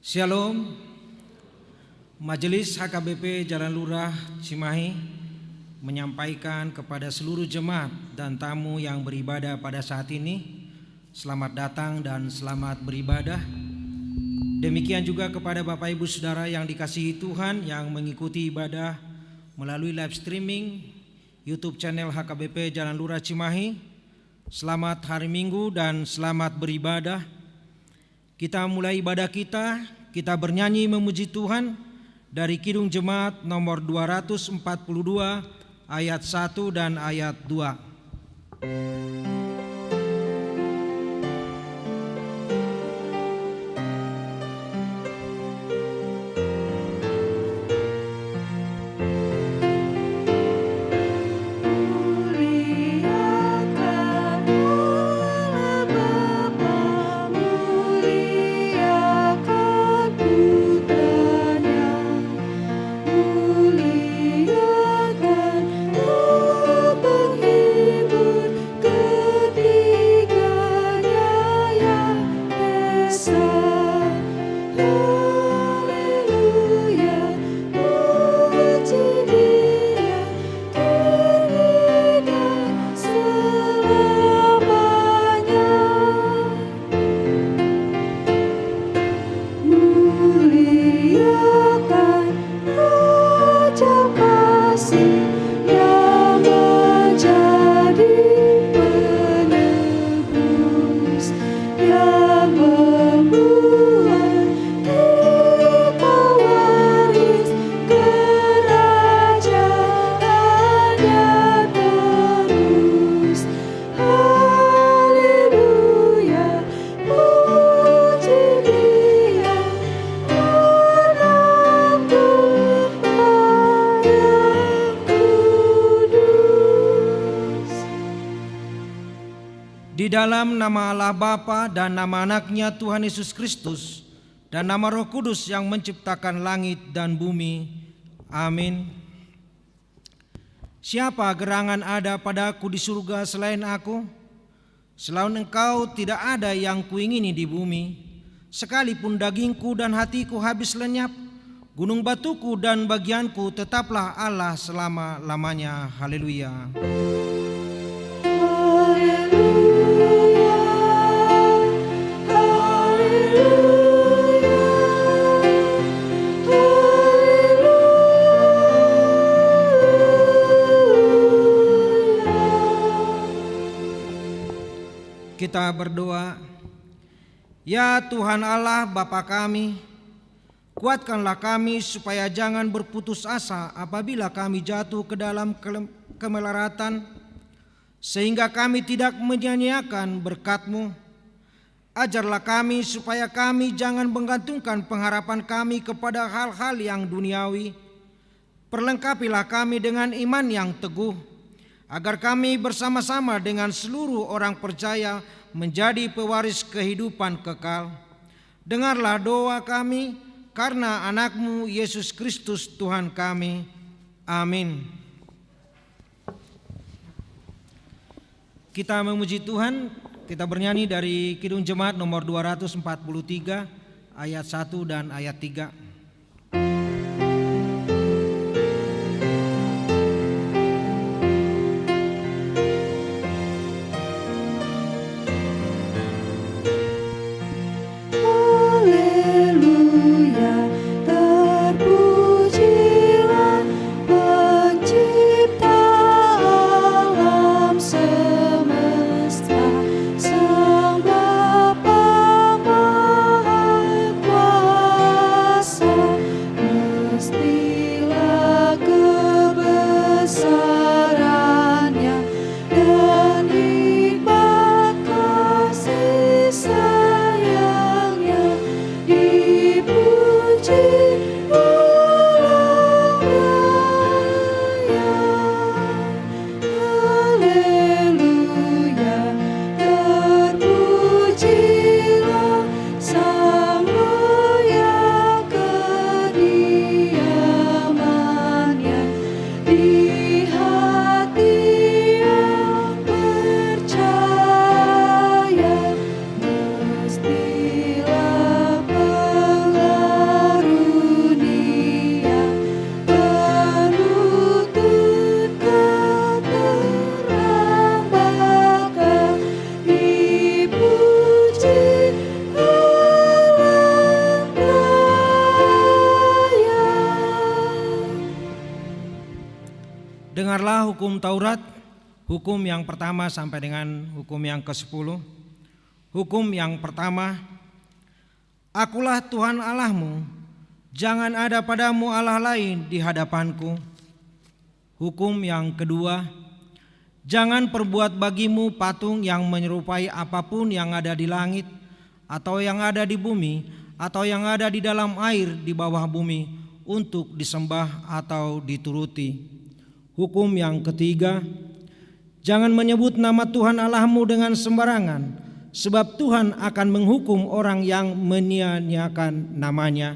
Shalom, Majelis HKBP Jalan Lurah Cimahi menyampaikan kepada seluruh jemaat dan tamu yang beribadah pada saat ini, selamat datang dan selamat beribadah. Demikian juga kepada Bapak Ibu Saudara yang dikasihi Tuhan yang mengikuti ibadah melalui live streaming YouTube channel HKBP Jalan Lurah Cimahi. Selamat hari Minggu dan selamat beribadah. Kita mulai ibadah kita bernyanyi memuji Tuhan dari Kidung Jemaat nomor 242 ayat 1 dan ayat 2. Di dalam nama Allah Bapa dan nama anaknya Tuhan Yesus Kristus dan nama Roh Kudus yang menciptakan langit dan bumi. Amin. Siapa gerangan ada padaku di surga selain aku? Selain engkau tidak ada yang kuingini di bumi. Sekalipun dagingku dan hatiku habis lenyap, gunung batuku dan bagianku tetaplah Allah selama-lamanya. Haleluya. Kita berdoa. Ya Tuhan Allah Bapa kami, kuatkanlah kami supaya jangan berputus asa apabila kami jatuh ke dalam kemelaratan, sehingga kami tidak menyia-nyiakan berkat-Mu. Ajarlah kami supaya kami jangan menggantungkan pengharapan kami kepada hal-hal yang duniawi. Perlengkapilah kami dengan iman yang teguh, agar kami bersama-sama dengan seluruh orang percaya menjadi pewaris kehidupan kekal. Dengarlah doa kami karena anak-Mu Yesus Kristus Tuhan kami. Amin. Kita memuji Tuhan, kita bernyanyi dari Kidung Jemaat nomor 243 ayat 1 dan ayat 3. Sang Bapa Maha Kuasa. hukum Taurat, hukum yang pertama sampai dengan hukum yang ke-10. Hukum yang pertama, Akulah Tuhan Allahmu, jangan ada padamu Allah lain di hadapanku. Hukum yang kedua, jangan perbuat bagimu patung yang menyerupai apapun yang ada di langit, atau yang ada di bumi, atau yang ada di dalam air di bawah bumi, untuk disembah atau dituruti. Hukum yang ketiga, jangan menyebut nama Tuhan Allahmu dengan sembarangan, sebab Tuhan akan menghukum orang yang menyia-nyiakan namanya.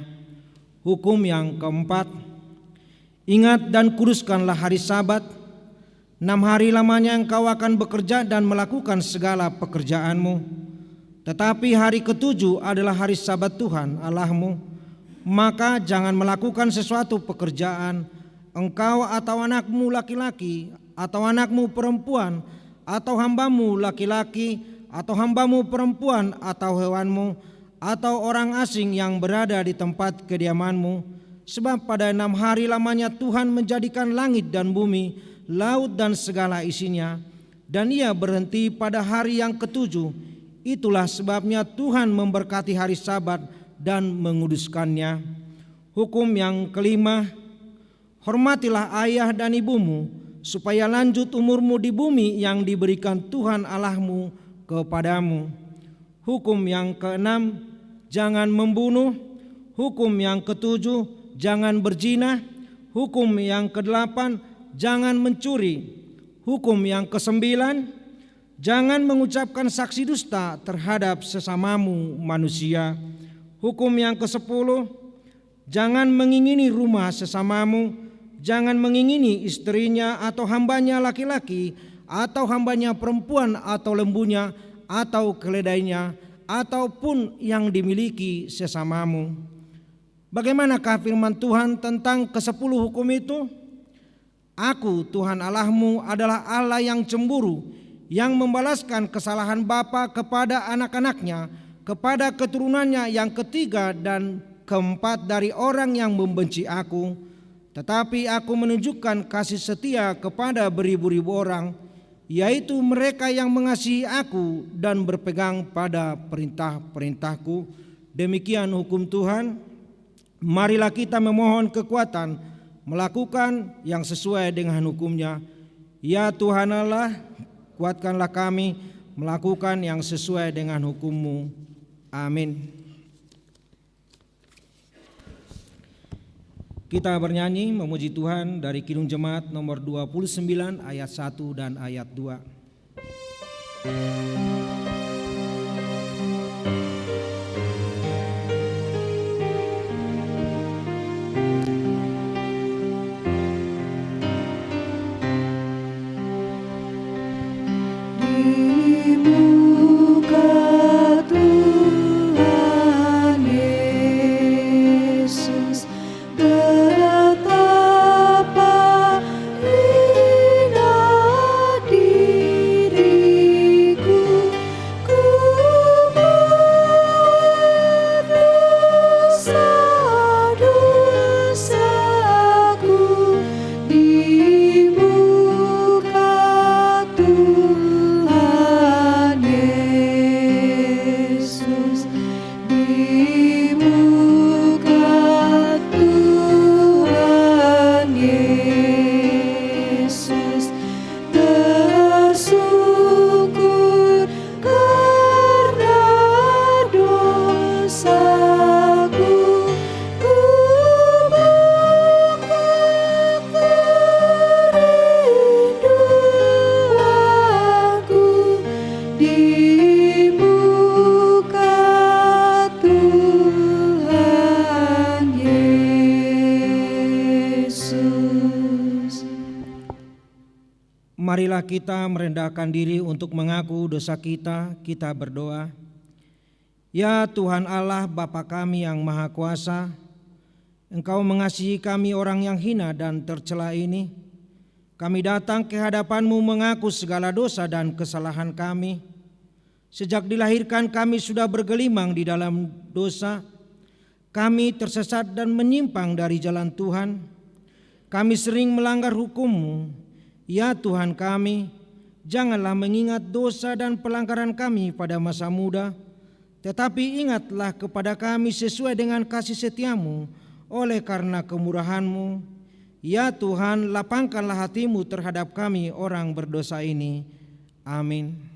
Hukum yang keempat, ingat dan kuduskanlah hari Sabat. 6 hari lamanya engkau akan bekerja dan melakukan segala pekerjaanmu. Tetapi hari ke-7 adalah hari Sabat Tuhan Allahmu. Maka jangan melakukan sesuatu pekerjaan, engkau atau anakmu laki-laki, atau anakmu perempuan, atau hambamu laki-laki, atau hambamu perempuan, atau hewanmu, atau orang asing yang berada di tempat kediamanmu. Sebab pada 6 hari lamanya Tuhan menjadikan langit dan bumi, laut dan segala isinya, dan Ia berhenti pada hari yang ke-7. Itulah sebabnya Tuhan memberkati hari Sabat dan menguduskannya. Hukum yang kelima, hormatilah ayah dan ibumu, supaya lanjut umurmu di bumi yang diberikan Tuhan Allahmu kepadamu. Hukum yang keenam, jangan membunuh. Hukum yang ketujuh, jangan berzina. Hukum yang kedelapan, jangan mencuri. Hukum yang kesembilan, jangan mengucapkan saksi dusta terhadap sesamamu manusia. Hukum yang ke-10, jangan mengingini rumah sesamamu. Jangan mengingini istrinya atau hambanya laki-laki, atau hambanya perempuan, atau lembunya, atau keledainya, ataupun yang dimiliki sesamamu. Bagaimanakah firman Tuhan tentang ke-10 hukum itu? Aku, Tuhan Allahmu, adalah Allah yang cemburu, yang membalaskan kesalahan bapa kepada anak-anaknya, kepada keturunannya yang ketiga dan keempat dari orang yang membenci aku. Tetapi aku menunjukkan kasih setia kepada beribu-ribu orang, yaitu mereka yang mengasihi aku dan berpegang pada perintah-perintahku. Demikian hukum Tuhan. Marilah kita memohon kekuatan melakukan yang sesuai dengan hukum-Nya. Ya Tuhan Allah, kuatkanlah kami melakukan yang sesuai dengan hukum-Mu. Amin. Kita bernyanyi memuji Tuhan dari Kidung Jemaat nomor 29 ayat 1 dan ayat 2. Marilah kita merendahkan diri untuk mengaku dosa kita. Kita berdoa. Ya Tuhan Allah Bapa kami yang Maha Kuasa, Engkau mengasihi kami orang yang hina dan tercela ini. Kami datang ke hadapan-Mu mengaku segala dosa dan kesalahan kami. Sejak dilahirkan kami sudah bergelimang di dalam dosa. Kami tersesat dan menyimpang dari jalan Tuhan. Kami sering melanggar hukum-Mu. Ya Tuhan kami, janganlah mengingat dosa dan pelanggaran kami pada masa muda, tetapi ingatlah kepada kami sesuai dengan kasih setiamu oleh karena kemurahan-Mu. Ya Tuhan, lapangkanlah hati-Mu terhadap kami orang berdosa ini. Amin.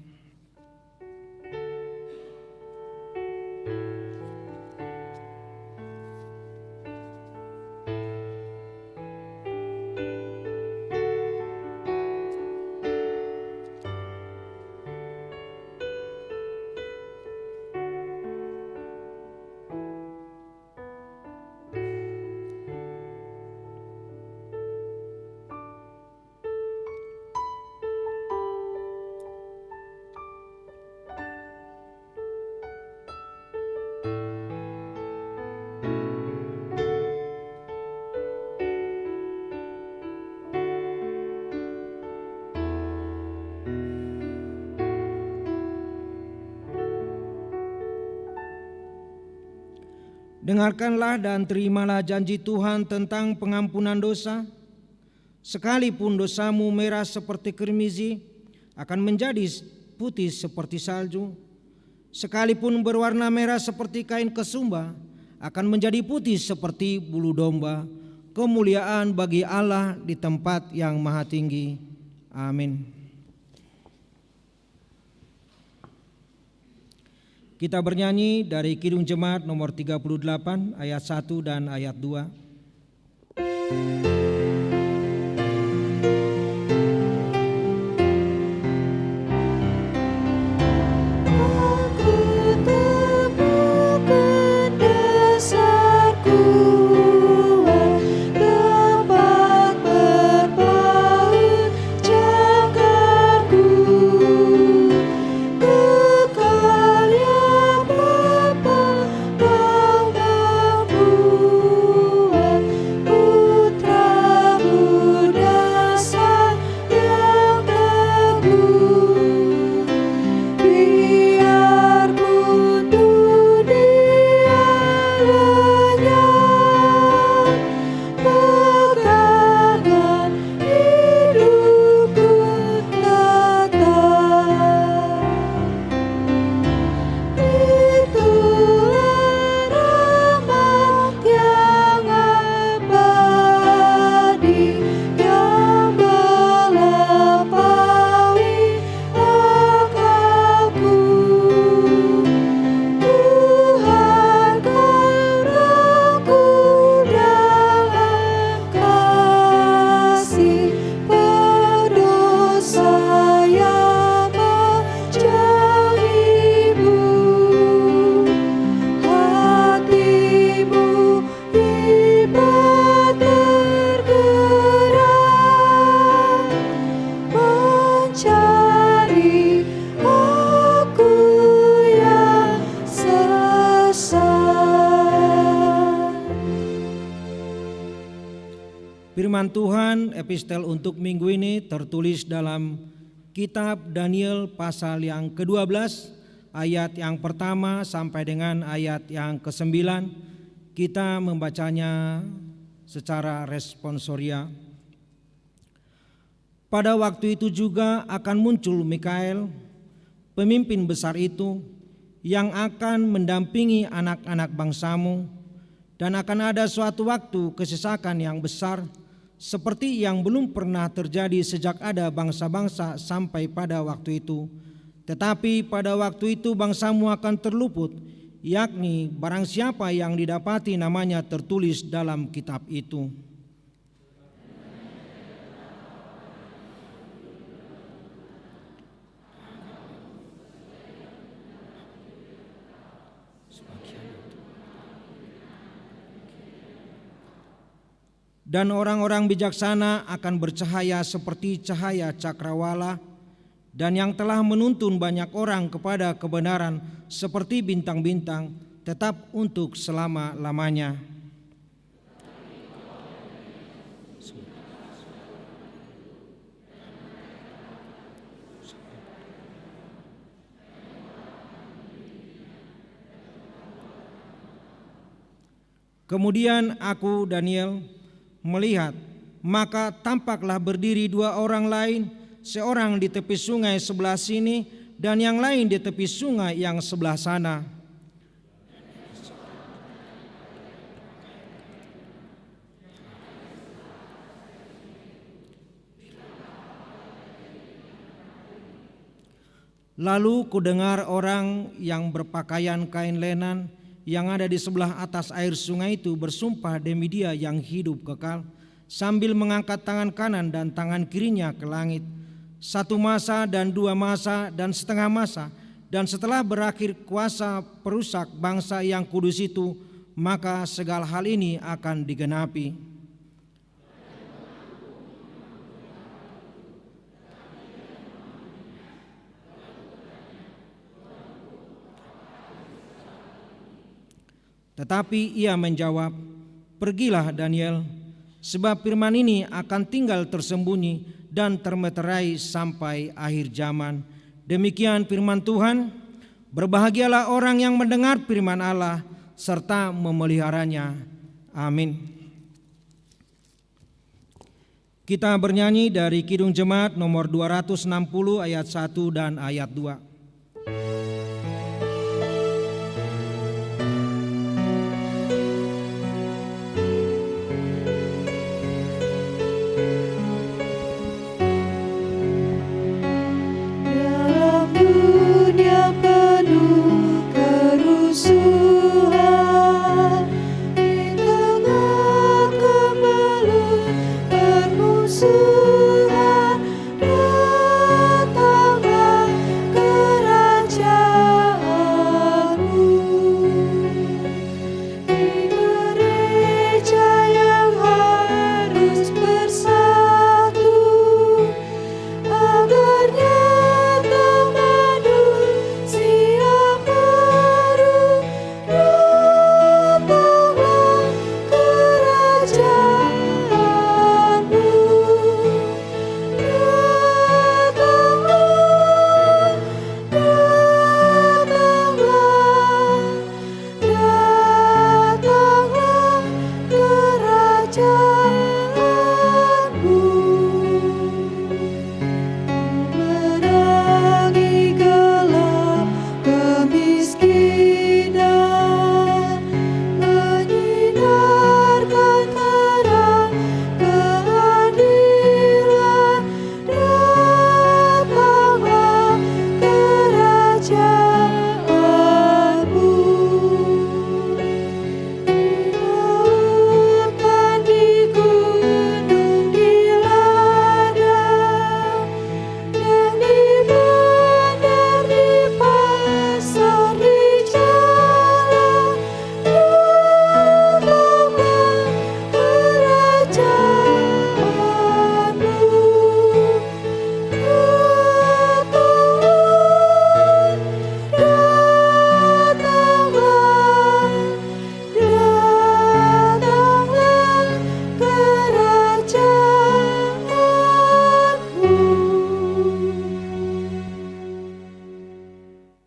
Dengarkanlah dan terimalah janji Tuhan tentang pengampunan dosa. Sekalipun dosamu merah seperti kirmizi, akan menjadi putih seperti salju. Sekalipun berwarna merah seperti kain kesumba, akan menjadi putih seperti bulu domba. Kemuliaan bagi Allah di tempat yang maha tinggi. Amin. Kita bernyanyi dari Kidung Jemaat nomor 38 ayat 1 dan ayat 2. Firman Tuhan epistel untuk minggu ini tertulis dalam kitab Daniel pasal yang ke-12 ayat yang pertama sampai dengan ayat yang ke-9. Kita membacanya secara responsoria. Pada waktu itu juga akan muncul Mikael, pemimpin besar itu, yang akan mendampingi anak-anak bangsamu, dan akan ada suatu waktu kesesakan yang besar, seperti yang belum pernah terjadi sejak ada bangsa-bangsa sampai pada waktu itu. Tetapi pada waktu itu bangsamu akan terluput, yakni barang siapa yang didapati namanya tertulis dalam kitab itu. Dan orang-orang bijaksana akan bercahaya seperti cahaya cakrawala, dan yang telah menuntun banyak orang kepada kebenaran seperti bintang-bintang, tetap untuk selama-lamanya. Kemudian aku, Daniel, melihat maka tampaklah berdiri dua orang lain, seorang di tepi sungai sebelah sini dan yang lain di tepi sungai yang sebelah sana. Lalu kudengar orang yang berpakaian kain lenan yang ada di sebelah atas air sungai itu bersumpah demi Dia yang hidup kekal, sambil mengangkat tangan kanan dan tangan kirinya ke langit. 1 masa dan 2 masa dan setengah masa, dan setelah berakhir kuasa perusak bangsa yang kudus itu, maka segala hal ini akan digenapi. Tetapi ia menjawab, "Pergilah Daniel, sebab firman ini akan tinggal tersembunyi dan termeterai sampai akhir zaman. Demikian firman Tuhan, berbahagialah orang yang mendengar firman Allah serta memeliharanya." Amin. Kita bernyanyi dari Kidung Jemaat nomor 260 ayat 1 dan ayat 2.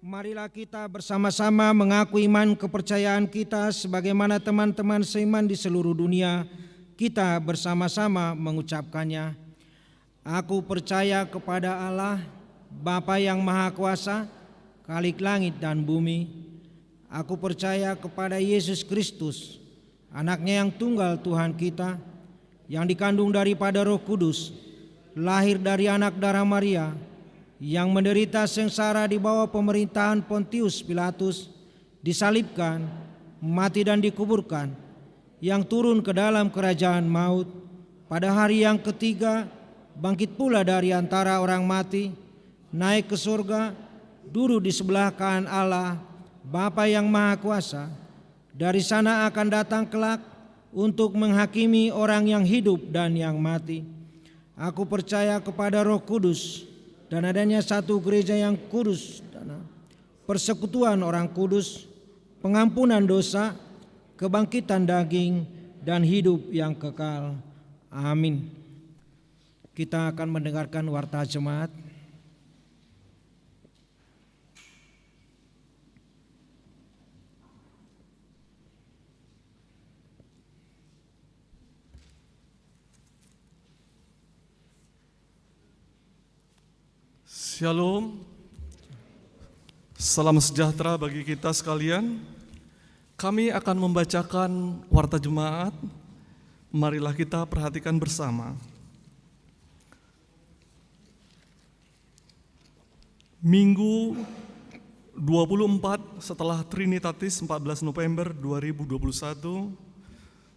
Marilah kita bersama-sama mengaku iman kepercayaan kita sebagaimana teman-teman seiman di seluruh dunia. Kita bersama-sama mengucapkannya. Aku percaya kepada Allah, Bapa yang Maha Kuasa, Khalik langit dan bumi. Aku percaya kepada Yesus Kristus, Anaknya yang tunggal Tuhan kita, yang dikandung daripada Roh Kudus, lahir dari anak darah Maria, yang menderita sengsara di bawah pemerintahan Pontius Pilatus, disalibkan, mati dan dikuburkan, yang turun ke dalam kerajaan maut, pada hari yang ketiga bangkit pula dari antara orang mati, naik ke surga, duduk di sebelah kanan Allah, Bapa yang Maha Kuasa. Dari sana akan datang kelak untuk menghakimi orang yang hidup dan yang mati. Aku percaya kepada Roh Kudus, dan adanya satu gereja yang kudus, dan persekutuan orang kudus, pengampunan dosa, kebangkitan daging, dan hidup yang kekal. Amin. Kita akan mendengarkan warta jemaat. Shalom, salam sejahtera bagi kita sekalian. Kami akan membacakan warta jemaat. Marilah kita perhatikan bersama. Minggu 24 setelah Trinitatis 14 November 2021,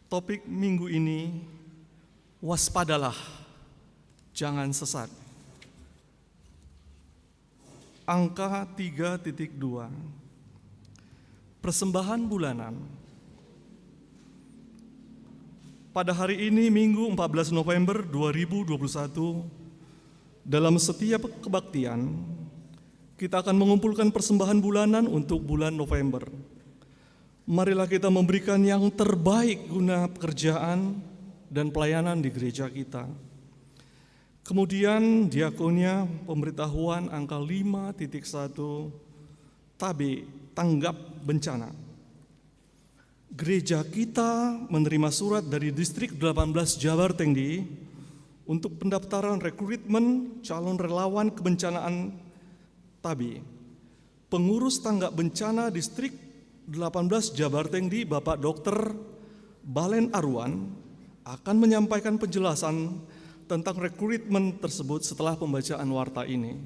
topik minggu ini, waspadalah, jangan sesat. Angka 3.2, persembahan bulanan. Pada hari ini Minggu 14 November 2021, dalam setiap kebaktian, kita akan mengumpulkan persembahan bulanan untuk bulan November. Marilah kita memberikan yang terbaik guna pekerjaan dan pelayanan di gereja kita. Kemudian diakonia pemberitahuan angka 5.1 Tabe tanggap bencana. Gereja kita menerima surat dari Distrik 18 Jabar Tengdi untuk pendaftaran rekrutmen calon relawan kebencanaan Tabe. Pengurus tanggap bencana Distrik 18 Jabar Tengdi Bapak Dr. Balen Arwan akan menyampaikan penjelasan tentang rekrutmen tersebut setelah pembacaan warta ini.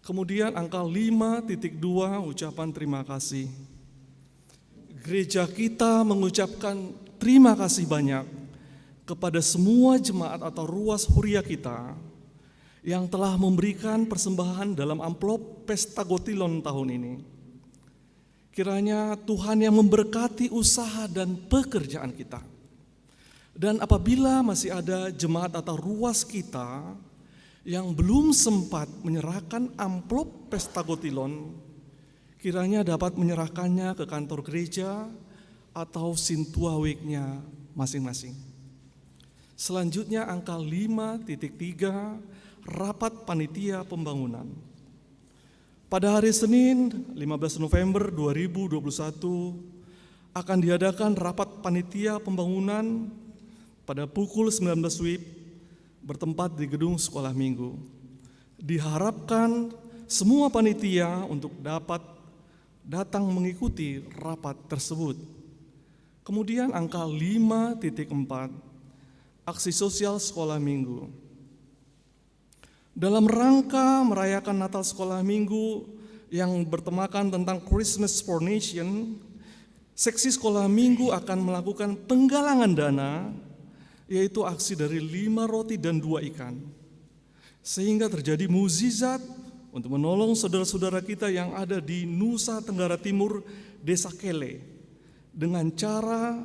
Kemudian angka 5.2 ucapan terima kasih. Gereja kita mengucapkan terima kasih banyak kepada semua jemaat atau ruas huria kita yang telah memberikan persembahan dalam amplop Pesta Gotilon tahun ini. Kiranya Tuhan yang memberkati usaha dan pekerjaan kita. Dan apabila masih ada jemaat atau ruas kita yang belum sempat menyerahkan amplop Pesta Gotilon, kiranya dapat menyerahkannya ke kantor gereja atau sintuaweknya masing-masing. Selanjutnya angka 5.3, rapat panitia pembangunan. Pada hari Senin 15 November 2021 akan diadakan rapat panitia pembangunan pada pukul 19 WIB bertempat di gedung sekolah minggu. Diharapkan semua panitia untuk dapat datang mengikuti rapat tersebut. Kemudian angka 5.4, aksi sosial sekolah minggu. Dalam rangka merayakan Natal sekolah minggu yang bertemakan tentang Christmas for Nation, seksi sekolah minggu akan melakukan penggalangan dana, yaitu aksi dari 5 roti dan 2 ikan. Sehingga terjadi mukjizat untuk menolong saudara-saudara kita yang ada di Nusa Tenggara Timur, Desa Kele. Dengan cara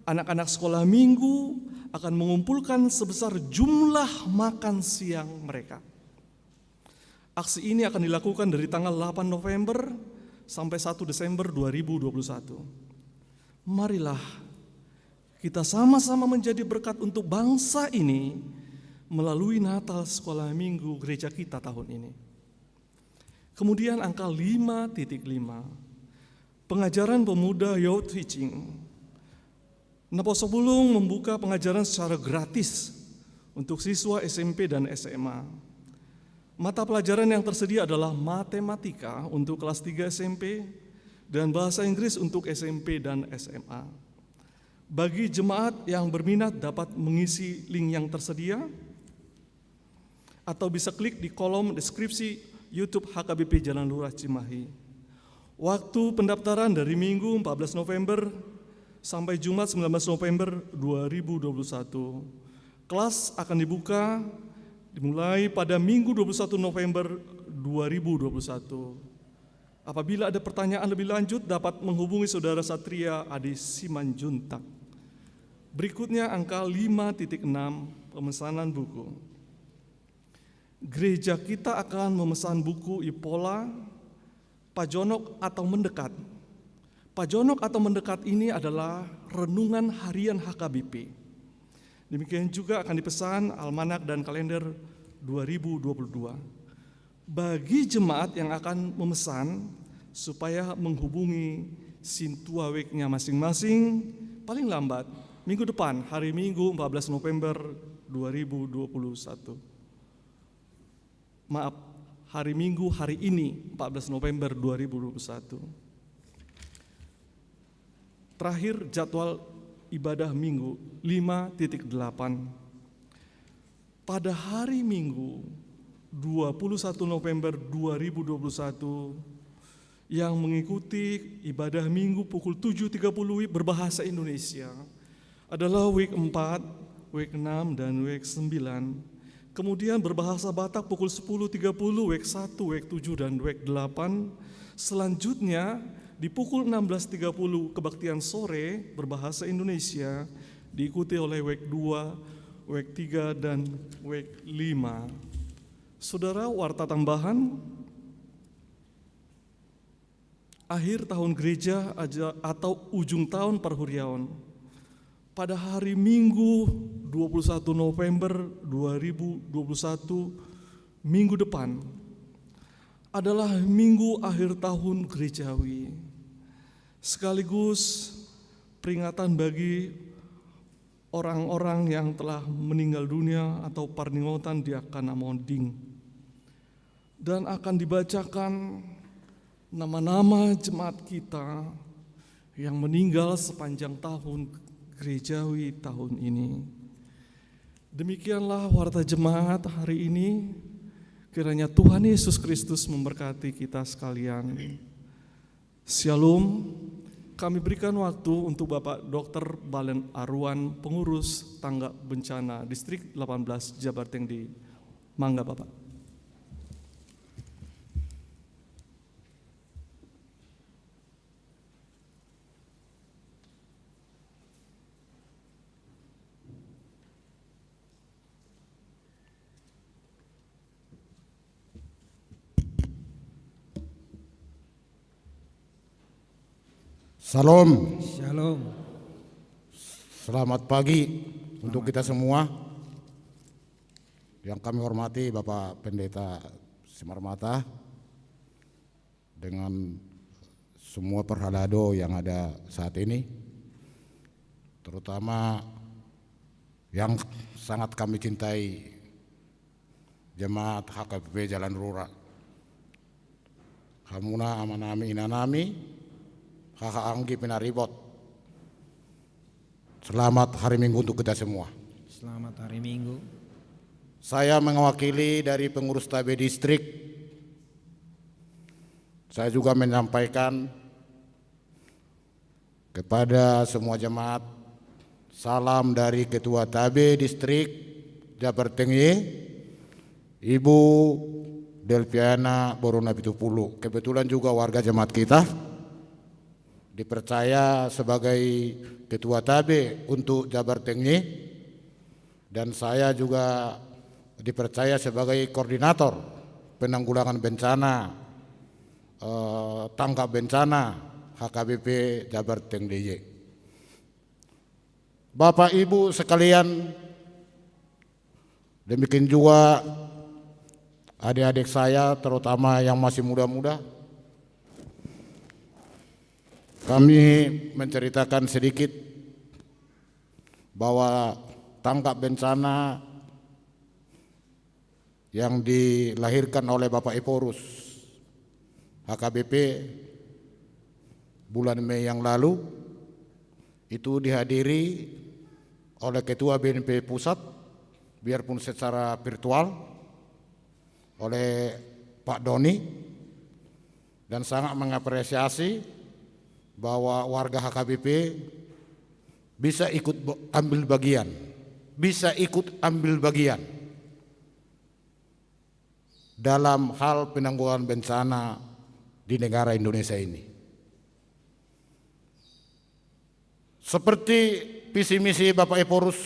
anak-anak sekolah minggu akan mengumpulkan sebesar jumlah makan siang mereka. Aksi ini akan dilakukan dari tanggal 8 November sampai 1 Desember 2021. Marilah kita sama-sama menjadi berkat untuk bangsa ini melalui Natal sekolah minggu gereja kita tahun ini. Kemudian angka 5.5, pengajaran pemuda youth teaching. Naposo Bulung membuka pengajaran secara gratis untuk siswa SMP dan SMA. Mata pelajaran yang tersedia adalah matematika untuk kelas 3 SMP dan bahasa Inggris untuk SMP dan SMA. Bagi jemaat yang berminat dapat mengisi link yang tersedia atau bisa klik di kolom deskripsi YouTube HKBP Jalan Lurah Cimahi. Waktu pendaftaran dari Minggu 14 November sampai Jumat 19 November 2021. Kelas akan dibuka dimulai pada Minggu 21 November 2021. Apabila ada pertanyaan lebih lanjut dapat menghubungi Saudara Satria Adi Simanjuntak. Berikutnya angka 5.6, pemesanan buku. Gereja kita akan memesan buku Ipola, Pajonok atau Mendekat. Pajonok atau Mendekat ini adalah renungan harian HKBP. Demikian juga akan dipesan almanak dan kalender 2022. Bagi jemaat yang akan memesan supaya menghubungi sintuaweknya masing-masing paling lambat minggu depan, hari Minggu 14 November 2021. Maaf, hari Minggu hari ini 14 November 2021. Terakhir jadwal ibadah Minggu 5.8. Pada hari Minggu 21 November 2021 yang mengikuti ibadah Minggu pukul 7.30 berbahasa Indonesia adalah week 4, week 6, dan week 9. Kemudian berbahasa Batak pukul 10.30, week 1, week 7, dan week 8. Selanjutnya di pukul 16.30 kebaktian sore berbahasa Indonesia diikuti oleh week 2, week 3, dan week 5. Saudara, warta tambahan, akhir tahun gereja atau ujung tahun Parhuriaon pada hari Minggu 21 November 2021 minggu depan adalah minggu akhir tahun gerejawi, sekaligus peringatan bagi orang-orang yang telah meninggal dunia atau parningotan di Akana Monding, dan akan dibacakan nama-nama jemaat kita yang meninggal sepanjang tahun gerejawi tahun ini. Demikianlah warta jemaat hari ini. Kiranya Tuhan Yesus Kristus memberkati kita sekalian. Shalom. Kami berikan waktu untuk Bapak Dr. Balen Arwan, pengurus tanggap bencana Distrik 18 Jabar Tengdi. Mangga Bapak. Salam. Shalom. Selamat pagi untuk kita semua. Yang kami hormati Bapak Pendeta Simarmata dengan semua perhalado yang ada saat ini, terutama yang sangat kami cintai jemaat HKBP Jalan Rura. Hamuna amanami inanami Kakak Anggi Pinaribot. Selamat hari Minggu untuk kita semua. Selamat hari Minggu. Saya mewakili dari pengurus TAB Distrik. Saya juga menyampaikan kepada semua jemaat salam dari Ketua TAB Distrik Jabar Tenggi, Ibu Delviana Borona Pitupulu. Kebetulan juga warga jemaat kita dipercaya sebagai Ketua TAB untuk Jabar Tenggi, dan saya juga dipercaya sebagai Koordinator Penanggulangan Bencana Tanggap Bencana HKBP Jabar Tengdi. Bapak Ibu sekalian, demikian juga adik-adik saya terutama yang masih muda-muda, kami menceritakan sedikit bahwa tanggap bencana yang dilahirkan oleh Bapak Eporus HKBP bulan Mei yang lalu itu dihadiri oleh Ketua BNP Pusat, biarpun secara virtual, oleh Pak Doni, dan sangat mengapresiasi bahwa warga HKBP bisa ikut ambil bagian dalam hal penanggulangan bencana di negara Indonesia ini. Seperti visi misi Bapak Eporus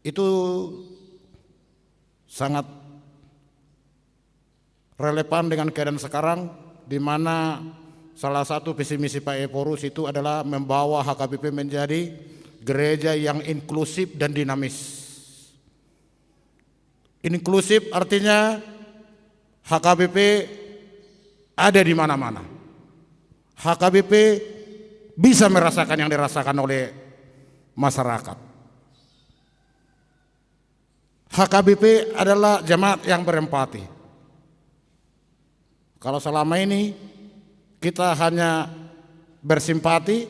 itu sangat relevan dengan keadaan sekarang, di mana salah satu visi misi Pak Eporus itu adalah membawa HKBP menjadi gereja yang inklusif dan dinamis. Inklusif artinya HKBP ada di mana-mana. HKBP bisa merasakan yang dirasakan oleh masyarakat. HKBP adalah jemaat yang berempati. Kalau selama ini kita hanya bersimpati,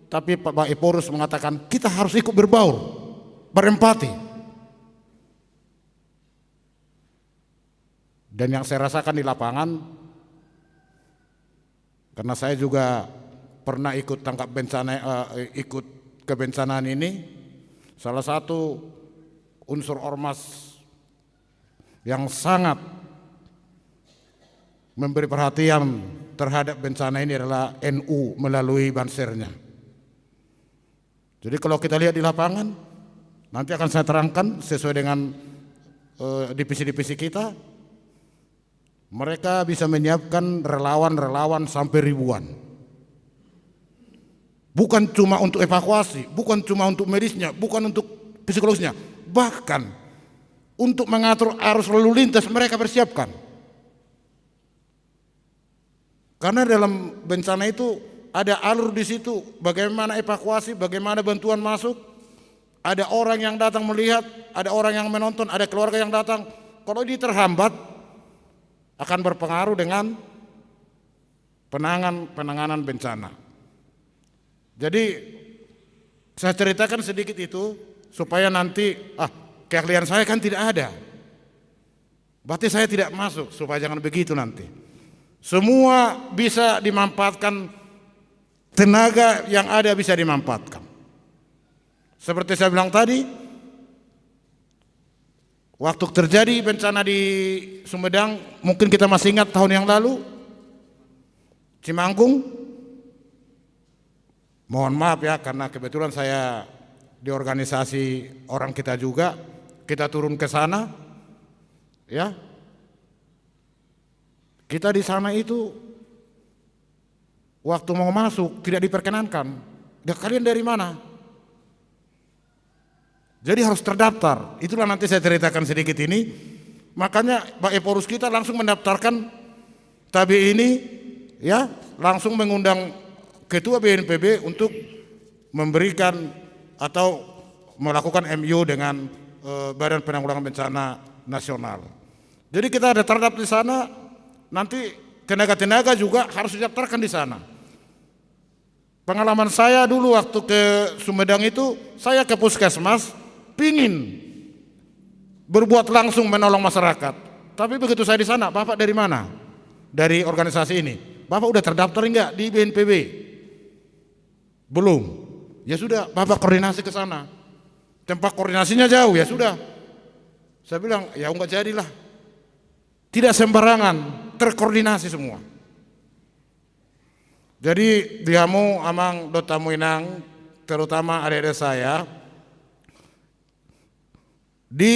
tapi Pak Eporus mengatakan kita harus ikut berbaur, berempati. Dan yang saya rasakan di lapangan, karena saya juga pernah ikut tangkap bencana, ikut kebencanaan ini, salah satu unsur ormas yang sangat memberi perhatian terhadap bencana ini adalah NU melalui bansernya. Jadi kalau kita lihat di lapangan, nanti akan saya terangkan sesuai dengan divisi-divisi kita, mereka bisa menyiapkan relawan-relawan sampai ribuan. Bukan cuma untuk evakuasi, bukan cuma untuk medisnya, bukan untuk psikologisnya, bahkan untuk mengatur arus lalu lintas mereka persiapkan. Karena dalam bencana itu ada alur di situ, bagaimana evakuasi, bagaimana bantuan masuk. Ada orang yang datang melihat, ada orang yang menonton, ada keluarga yang datang. Kalau ini terhambat, akan berpengaruh dengan penanganan bencana. Jadi saya ceritakan sedikit itu supaya nanti keahlian saya kan tidak ada, berarti saya tidak masuk, supaya jangan begitu nanti. Semua bisa dimanfaatkan, tenaga yang ada bisa dimanfaatkan. Seperti saya bilang tadi, waktu terjadi bencana di Sumedang, mungkin kita masih ingat tahun yang lalu, Cimanggung. Mohon maaf ya, karena kebetulan saya di organisasi orang kita juga, kita turun ke sana, ya. Kita di sana itu waktu mau masuk tidak diperkenankan. Kalian dari mana? Jadi harus terdaftar. Itulah nanti saya ceritakan sedikit ini. Makanya Pak Eporus kita langsung mendaftarkan tabi ini, ya, langsung mengundang Ketua BNPB untuk memberikan atau melakukan MU dengan Badan Penanggulangan Bencana Nasional. Jadi kita ada terdaftar di sana. Nanti tenaga-tenaga juga harus didaftarkan di sana. Pengalaman saya dulu waktu ke Sumedang itu, saya ke puskesmas, pingin berbuat langsung menolong masyarakat. Tapi begitu saya di sana, Bapak dari mana? Dari organisasi ini. Bapak udah terdaftar enggak di BNPB? Belum. Ya sudah, Bapak koordinasi ke sana. Tempat koordinasinya jauh, ya sudah. Saya bilang, ya enggak jadilah. Tidak sembarangan, terkoordinasi semua. Jadi diamu amang dotamu inang, terutama adik-adik saya, di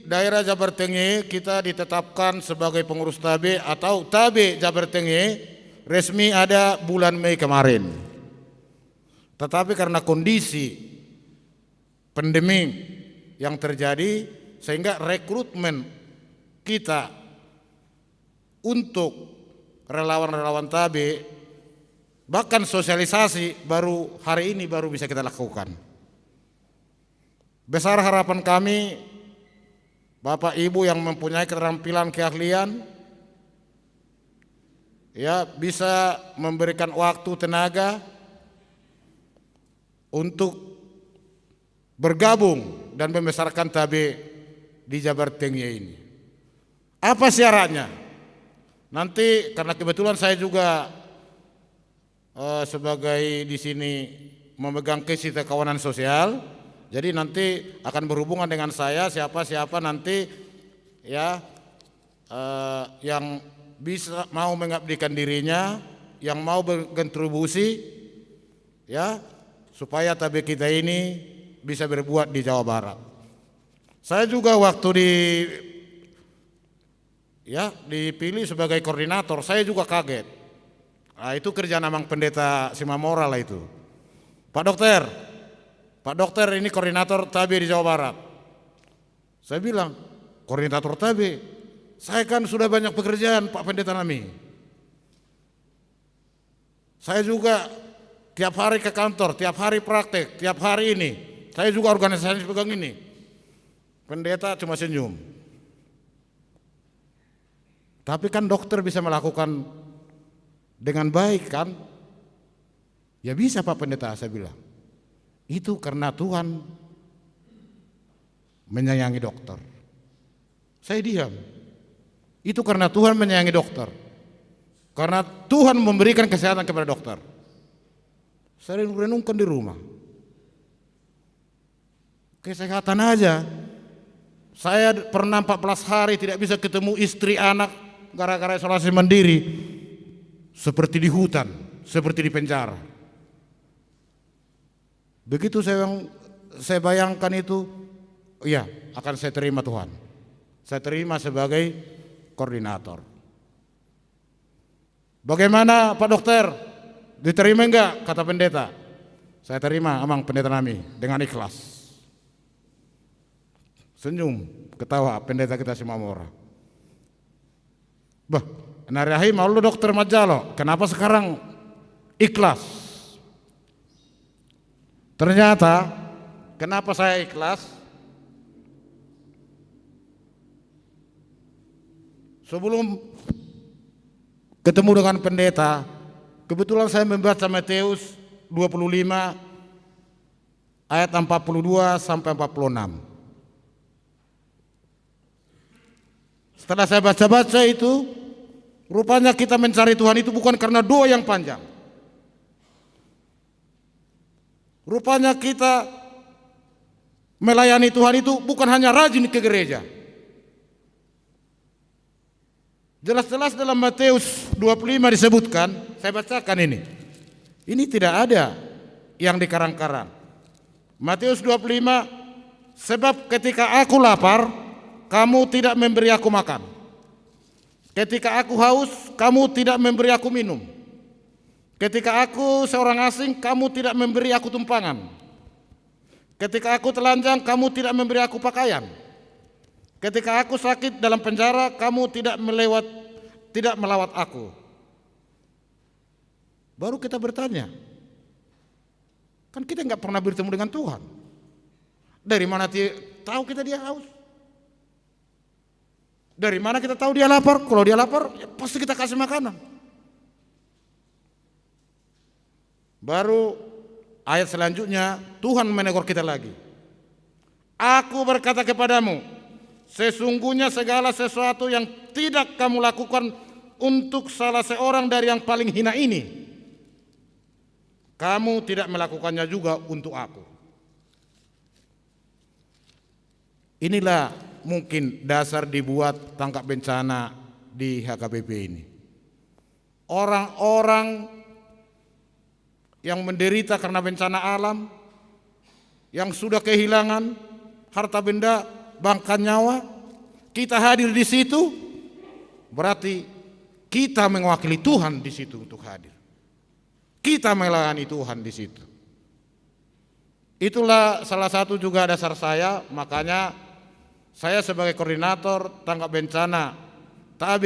daerah Jabar Tengah kita ditetapkan sebagai pengurus TABE atau TABE Jabar Tengah resmi ada bulan Mei kemarin. Tetapi karena kondisi pandemi yang terjadi sehingga rekrutmen kita untuk relawan-relawan TABE, bahkan sosialisasi baru hari ini baru bisa kita lakukan. Besar harapan kami Bapak Ibu yang mempunyai keterampilan keahlian, ya, bisa memberikan waktu tenaga untuk bergabung dan membesarkan TABE di Jabar Tengah ini. Apa syaratnya? Nanti karena kebetulan saya juga sebagai di sini memegang Kesita Kawanan Sosial, jadi nanti akan berhubungan dengan saya siapa nanti, ya, yang bisa mau mengabdikan dirinya, yang mau berkontribusi, ya, supaya TABE kita ini bisa berbuat di Jawa Barat. Saya juga waktu dipilih sebagai koordinator, saya juga kaget. Nah, itu kerjaan Amang Pendeta Simamora lah itu. Pak dokter ini koordinator TABE di Jawa Barat. Saya bilang, koordinator TABE, saya kan sudah banyak pekerjaan Pak Pendeta Nami. Saya juga tiap hari ke kantor, tiap hari praktek, tiap hari ini. Saya juga organisasi pegang ini. pendeta cuma senyum. Tapi kan dokter bisa melakukan dengan baik kan? Ya bisa Pak Pendeta, saya bilang. Itu karena Tuhan menyayangi dokter. Saya diam. Itu karena Tuhan menyayangi dokter. Karena Tuhan memberikan kesehatan kepada dokter. Saya renungkan di rumah. Kesehatan aja. Saya pernah 14 hari tidak bisa ketemu istri anak gara-gara isolasi mandiri. Seperti di hutan, seperti di penjara. Begitu saya bayangkan itu, iya akan saya terima Tuhan. Saya terima sebagai koordinator. Bagaimana Pak Dokter? Diterima enggak? Kata pendeta. Saya terima amang pendeta Nami dengan ikhlas. Senyum, ketawa pendeta kita Simamora. Bah, Narahi mau lu dokter Majalo, kenapa sekarang ikhlas? Ternyata, kenapa saya ikhlas? Sebelum ketemu dengan pendeta, kebetulan saya membaca Matius 25 ayat 42 sampai 46. Setelah saya baca-baca itu, rupanya kita mencari Tuhan itu bukan karena doa yang panjang. Rupanya kita melayani Tuhan itu bukan hanya rajin ke gereja. Jelas-jelas dalam Matius 25 disebutkan, saya bacakan ini. Ini tidak ada yang dikarang-karang. Matius 25, sebab ketika aku lapar, kamu tidak memberi aku makan. Ketika aku haus, kamu tidak memberi aku minum. Ketika aku seorang asing, kamu tidak memberi aku tumpangan. Ketika aku telanjang, kamu tidak memberi aku pakaian. Ketika aku sakit dalam penjara, kamu tidak melawat aku. Baru kita bertanya, kan kita nggak pernah bertemu dengan Tuhan. Dari mana tahu kita dia haus? Dari mana kita tahu dia lapar? Kalau dia lapar, ya pasti kita kasih makanan. Baru ayat selanjutnya Tuhan menegur kita lagi. Aku berkata kepadamu, sesungguhnya segala sesuatu yang tidak kamu lakukan untuk salah seorang dari yang paling hina ini, kamu tidak melakukannya juga untuk aku. Inilah mungkin dasar dibuat tangkap bencana di HKBP ini. Orang-orang yang menderita karena bencana alam, yang sudah kehilangan harta benda, bahkan nyawa, kita hadir di situ, berarti kita mewakili Tuhan di situ untuk hadir. Kita melayani Tuhan di situ. Itulah salah satu juga dasar saya, makanya saya sebagai koordinator tanggap bencana TAB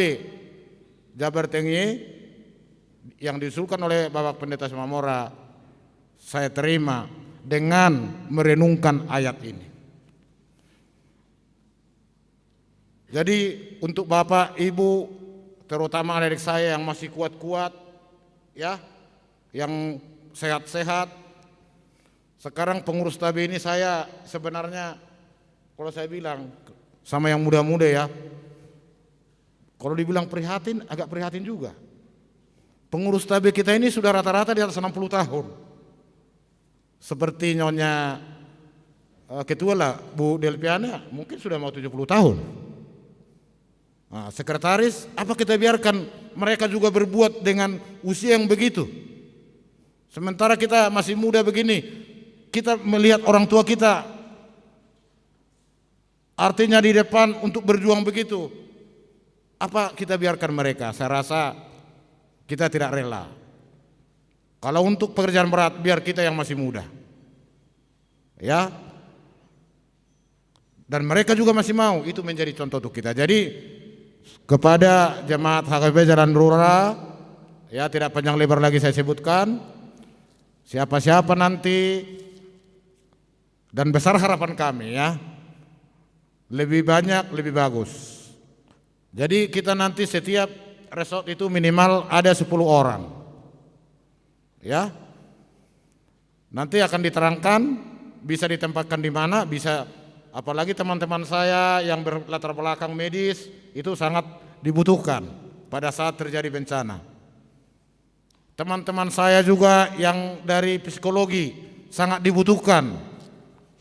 Jabar Tengye yang diusulkan oleh Bapak Pendeta Simamora, saya terima dengan merenungkan ayat ini. Jadi untuk Bapak, Ibu, terutama adik saya yang masih kuat-kuat, ya, yang sehat-sehat. Sekarang pengurus TAB ini saya sebenarnya, kalau saya bilang sama yang muda-muda ya, kalau dibilang prihatin, agak prihatin juga. Pengurus TAB kita ini sudah rata-rata di atas 60 tahun. Seperti Nyonya Ketua lah, Bu Delpiana, mungkin sudah mau 70 tahun. Nah, sekretaris, apa kita biarkan mereka juga berbuat dengan usia yang begitu? Sementara kita masih muda begini, kita melihat orang tua kita artinya di depan untuk berjuang begitu. Apa kita biarkan mereka? Saya rasa kita tidak rela. Kalau untuk pekerjaan berat, biar kita yang masih muda. Ya. Dan mereka juga masih mau, itu menjadi contoh untuk kita. Jadi kepada jemaat HKBP Jalan Rura, ya tidak panjang lebar lagi saya sebutkan. Siapa-siapa nanti, dan besar harapan kami ya, lebih banyak, lebih bagus. Jadi kita nanti setiap resort itu minimal ada 10 orang. Ya. Nanti akan diterangkan bisa ditempatkan di mana, bisa apalagi teman-teman saya yang berlatar belakang medis itu sangat dibutuhkan pada saat terjadi bencana. Teman-teman saya juga yang dari psikologi sangat dibutuhkan.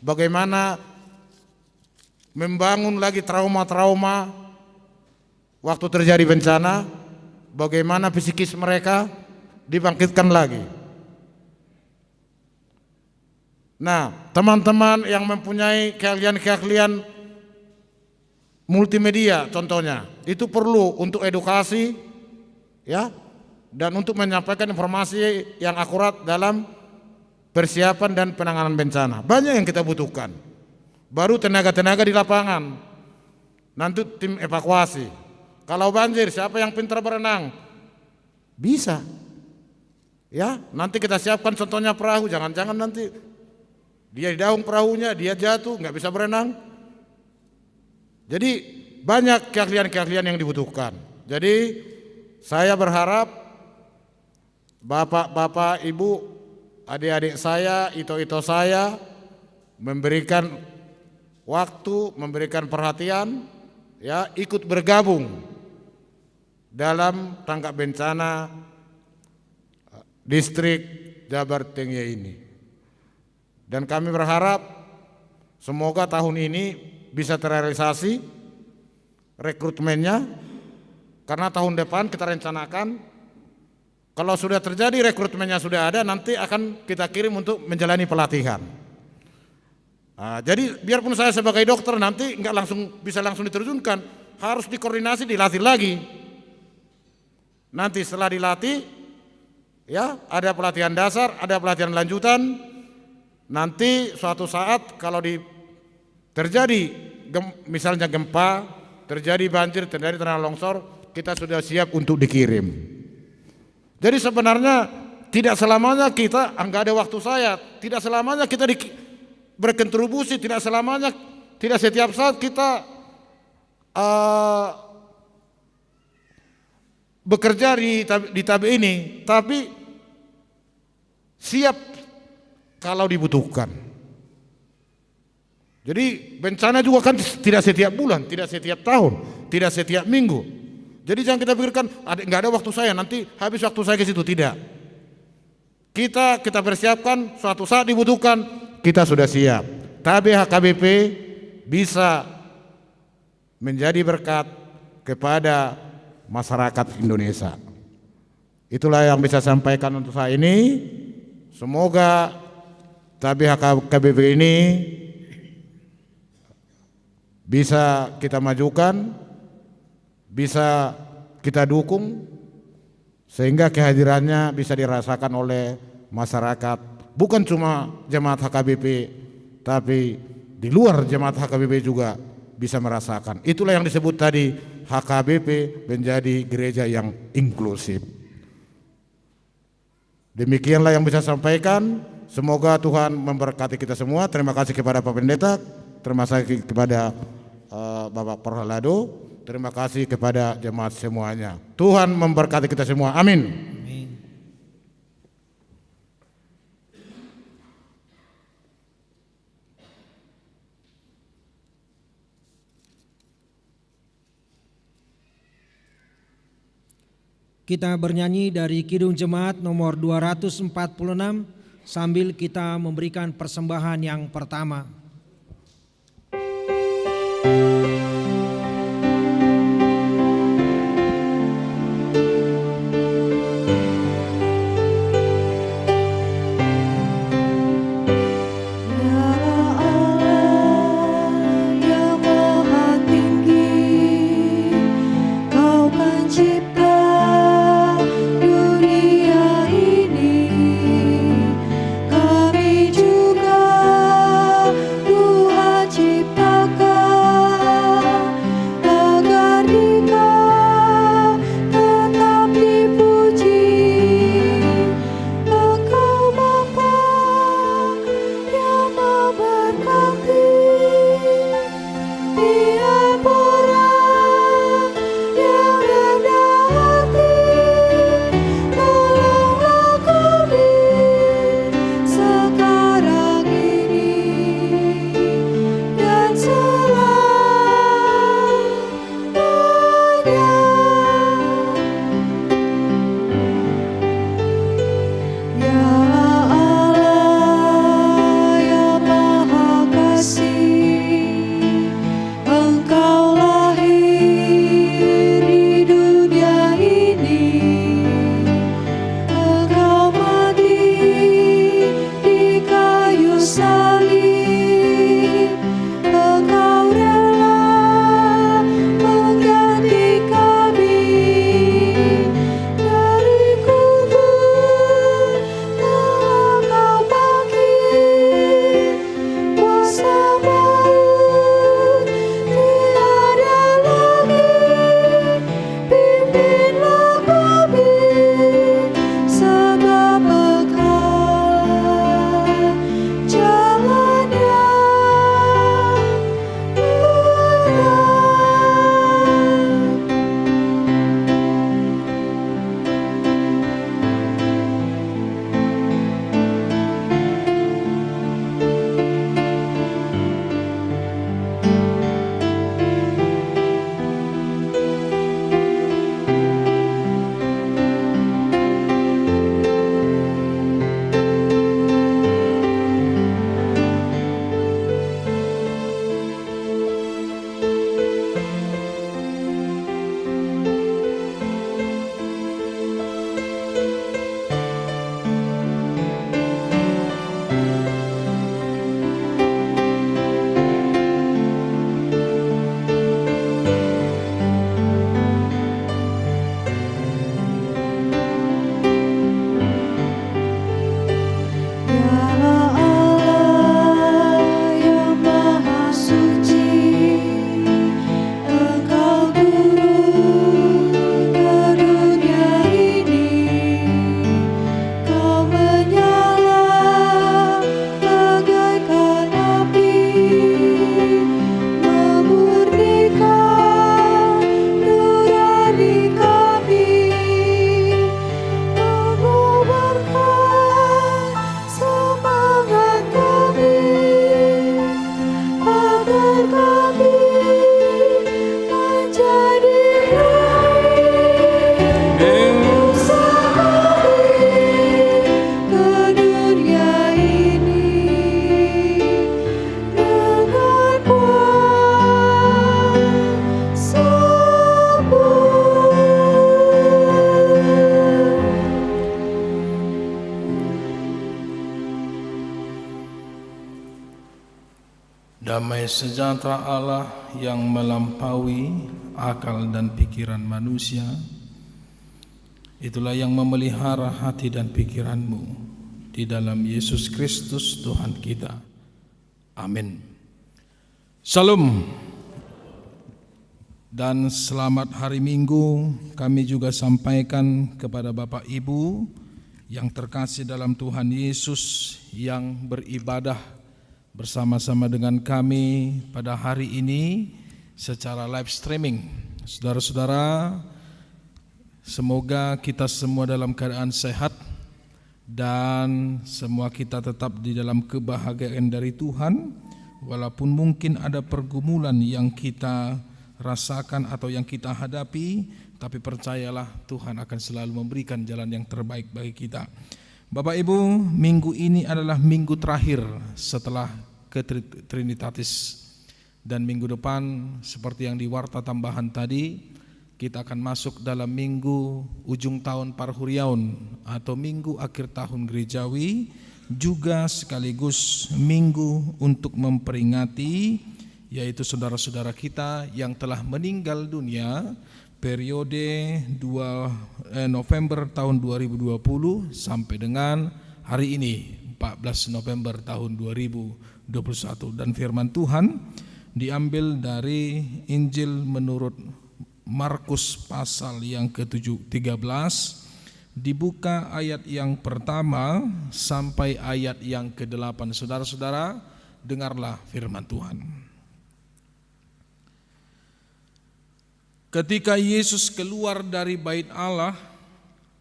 Bagaimana membangun lagi trauma-trauma waktu terjadi bencana, bagaimana psikis mereka dibangkitkan lagi. Nah, teman-teman yang mempunyai keahlian-keahlian multimedia contohnya, itu perlu untuk edukasi ya, dan untuk menyampaikan informasi yang akurat dalam persiapan dan penanganan bencana. Banyak yang kita butuhkan. Baru tenaga-tenaga di lapangan. Nanti tim evakuasi. Kalau banjir, siapa yang pintar berenang? Bisa. Ya, nanti kita siapkan contohnya perahu, jangan-jangan nanti dia di daun perahunya, dia jatuh, nggak bisa berenang. Jadi banyak keahlian-keahlian yang dibutuhkan. Jadi saya berharap bapak-bapak, ibu, adik-adik saya, ito-ito saya memberikan waktu, memberikan perhatian, ya, ikut bergabung dalam tanggap bencana distrik Jabar Tengah ini. Dan kami berharap semoga tahun ini bisa terrealisasi rekrutmennya, karena tahun depan kita rencanakan kalau sudah terjadi rekrutmennya sudah ada, nanti akan kita kirim untuk menjalani pelatihan. Jadi biarpun saya sebagai dokter nanti nggak bisa langsung diterjunkan, harus dikoordinasi, dilatih lagi. Nanti setelah dilatih, ya ada pelatihan dasar, ada pelatihan lanjutan. Nanti suatu saat kalau terjadi misalnya gempa, terjadi banjir, terjadi tanah longsor, kita sudah siap untuk dikirim. Jadi sebenarnya tidak selamanya kita enggak ada waktu saya, tidak selamanya kita berkontribusi, tidak selamanya, tidak setiap saat kita bekerja di TAB ini, tapi siap kalau dibutuhkan. Jadi bencana juga kan tidak setiap bulan, tidak setiap tahun, tidak setiap minggu. Jadi jangan kita pikirkan nggak ada waktu saya, nanti habis waktu saya ke situ, tidak. Kita persiapkan, suatu saat dibutuhkan, kita sudah siap. TAB HKBP bisa menjadi berkat kepada masyarakat Indonesia. Itulah yang bisa saya sampaikan untuk saat ini. Semoga TAB HKBP ini bisa kita majukan, bisa kita dukung, sehingga kehadirannya bisa dirasakan oleh masyarakat, bukan cuma jemaat HKBP, tapi di luar jemaat HKBP juga bisa merasakan. Itulah yang disebut tadi, HKBP menjadi gereja yang inklusif. Demikianlah yang bisa saya sampaikan. Semoga Tuhan memberkati kita semua. Terima kasih kepada Pak Pendeta, terima kasih kepada Bapak Perhalado, terima kasih kepada jemaat semuanya. Tuhan memberkati kita semua. Amin. Kita bernyanyi dari Kidung Jemaat nomor 246 sambil kita memberikan persembahan yang pertama. Damai sejahtera Allah yang melampaui akal dan pikiran manusia, itulah yang memelihara hati dan pikiranmu di dalam Yesus Kristus Tuhan kita. Amin. Shalom dan selamat hari Minggu kami juga sampaikan kepada Bapak Ibu yang terkasih dalam Tuhan Yesus yang beribadah bersama-sama dengan kami pada hari ini secara live streaming. Saudara-saudara, semoga kita semua dalam keadaan sehat dan semua kita tetap di dalam kebahagiaan dari Tuhan, walaupun mungkin ada pergumulan yang kita rasakan atau yang kita hadapi, tapi percayalah Tuhan akan selalu memberikan jalan yang terbaik bagi kita. Bapak Ibu, minggu ini adalah minggu terakhir setelah ke Trinitatis, dan minggu depan seperti yang di warta tambahan tadi, kita akan masuk dalam minggu ujung tahun Parhuriaun atau minggu akhir tahun gerejawi, juga sekaligus minggu untuk memperingati yaitu saudara-saudara kita yang telah meninggal dunia periode 2 November tahun 2020 sampai dengan hari ini 14 November tahun 2021. Dan firman Tuhan diambil dari Injil menurut Markus pasal yang ke-13, dibuka ayat yang pertama sampai ayat yang ke-8. Saudara-saudara, dengarlah firman Tuhan. Ketika Yesus keluar dari bait Allah,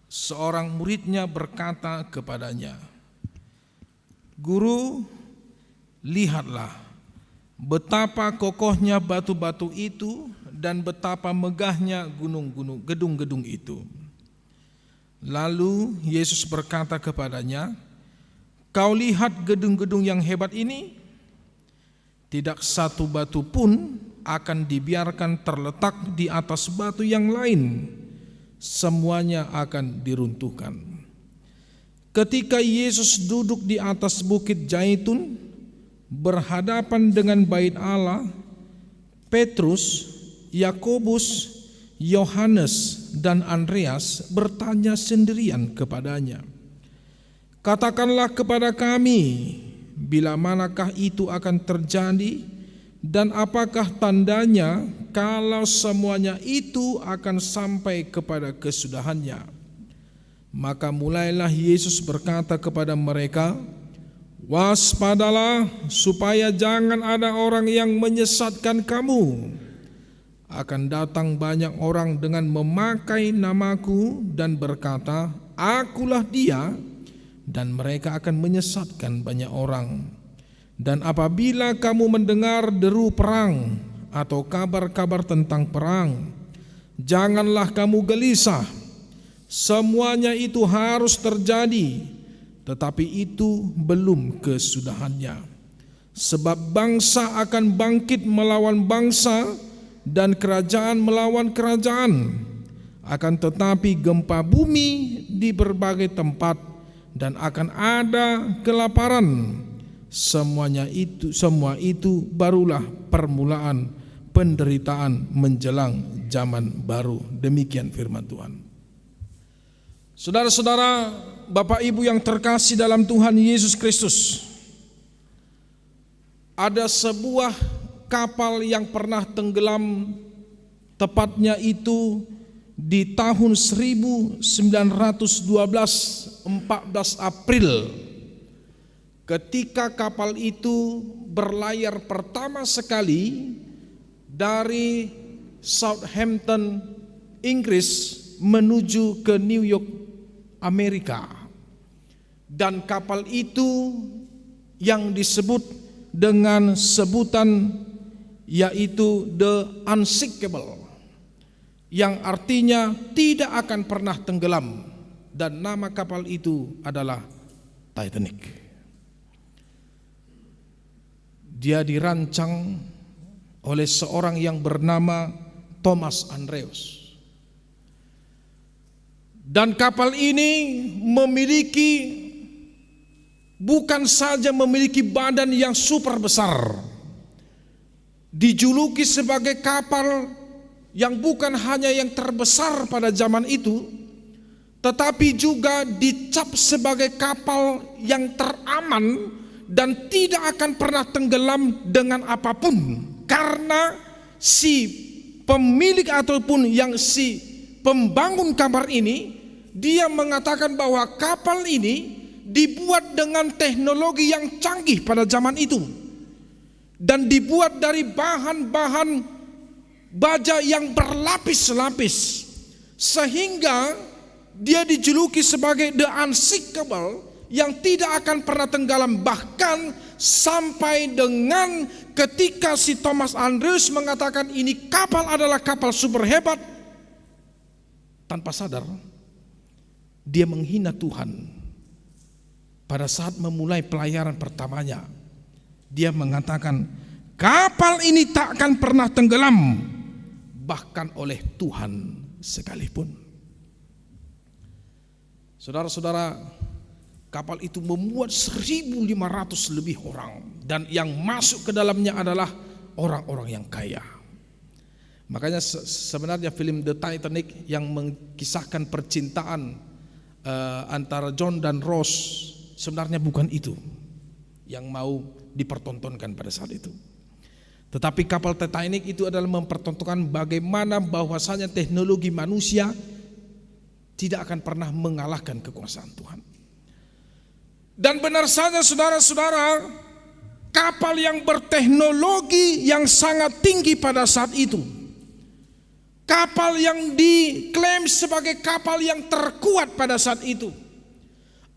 seorang muridnya berkata kepadanya, "Guru, lihatlah betapa kokohnya batu-batu itu dan betapa megahnya gedung-gedung itu." Lalu Yesus berkata kepadanya, "Kau lihat gedung-gedung yang hebat ini? Tidak satu batu pun akan dibiarkan terletak di atas batu yang lain, semuanya akan diruntuhkan." Ketika Yesus duduk di atas bukit Zaitun berhadapan dengan bait Allah, Petrus, Yakobus, Yohanes dan Andreas bertanya sendirian kepadanya, "Katakanlah kepada kami, bila manakah itu akan terjadi dan apakah tandanya kalau semuanya itu akan sampai kepada kesudahannya?" Maka mulailah Yesus berkata kepada mereka, "Waspadalah supaya jangan ada orang yang menyesatkan kamu. Akan datang banyak orang dengan memakai namaku dan berkata, 'Akulah dia,' dan mereka akan menyesatkan banyak orang. Dan apabila kamu mendengar deru perang atau kabar-kabar tentang perang, janganlah kamu gelisah. Semuanya itu harus terjadi, tetapi itu belum kesudahannya. Sebab bangsa akan bangkit melawan bangsa dan kerajaan melawan kerajaan. Akan tetapi gempa bumi di berbagai tempat dan akan ada kelaparan. Semua itu barulah permulaan penderitaan menjelang zaman baru." Demikian firman Tuhan. Saudara-saudara, Bapak Ibu yang terkasih dalam Tuhan Yesus Kristus, ada sebuah kapal yang pernah tenggelam, tepatnya itu di tahun 1912, 14 April, ketika kapal itu berlayar pertama sekali dari Southampton, Inggris menuju ke New York, Amerika. Dan kapal itu yang disebut dengan sebutan yaitu The Unsinkable, yang artinya tidak akan pernah tenggelam, dan nama kapal itu adalah Titanic. Dia dirancang oleh seorang yang bernama Thomas Andrews. Dan kapal ini bukan saja memiliki badan yang super besar, dijuluki sebagai kapal yang bukan hanya yang terbesar pada zaman itu, tetapi juga dicap sebagai kapal yang teraman dan tidak akan pernah tenggelam dengan apapun, karena si pemilik ataupun yang si pembangun kapal ini, dia mengatakan bahwa kapal ini dibuat dengan teknologi yang canggih pada zaman itu dan dibuat dari bahan-bahan baja yang berlapis-lapis, sehingga dia dijuluki sebagai the unsinkable, yang tidak akan pernah tenggelam. Bahkan sampai dengan ketika si Thomas Andrews mengatakan ini kapal adalah kapal super hebat, tanpa sadar dia menghina Tuhan. Pada saat memulai pelayaran pertamanya, dia mengatakan kapal ini tak akan pernah tenggelam, bahkan oleh Tuhan sekalipun. Saudara-saudara, kapal itu memuat 1.500 lebih orang, dan yang masuk ke dalamnya adalah orang-orang yang kaya. Makanya sebenarnya film The Titanic yang mengkisahkan percintaan antara John dan Rose sebenarnya bukan itu yang mau dipertontonkan pada saat itu. Tetapi kapal Titanic itu adalah mempertontonkan bagaimana bahwasanya teknologi manusia tidak akan pernah mengalahkan kekuasaan Tuhan. Dan benar saja saudara-saudara, kapal yang berteknologi yang sangat tinggi pada saat itu, kapal yang diklaim sebagai kapal yang terkuat pada saat itu,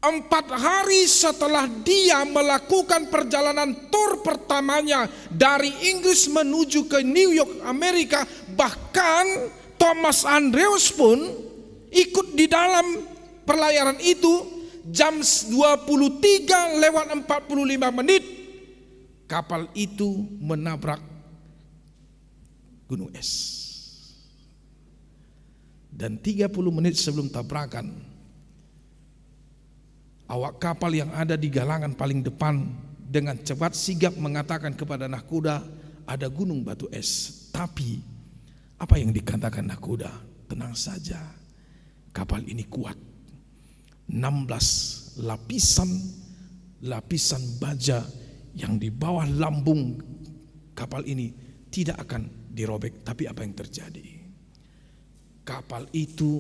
4 hari setelah dia melakukan perjalanan tur pertamanya dari Inggris menuju ke New York, Amerika, bahkan Thomas Andrews pun ikut di dalam pelayaran itu. Jam 23:45 kapal itu menabrak gunung es. Dan 30 menit sebelum tabrakan, awak kapal yang ada di galangan paling depan dengan cepat sigap mengatakan kepada nahkoda, ada gunung batu es. Tapi apa yang dikatakan nahkoda? Tenang saja, kapal ini kuat. 16 lapisan baja yang di bawah lambung kapal ini tidak akan dirobek. Tapi apa yang terjadi? Kapal itu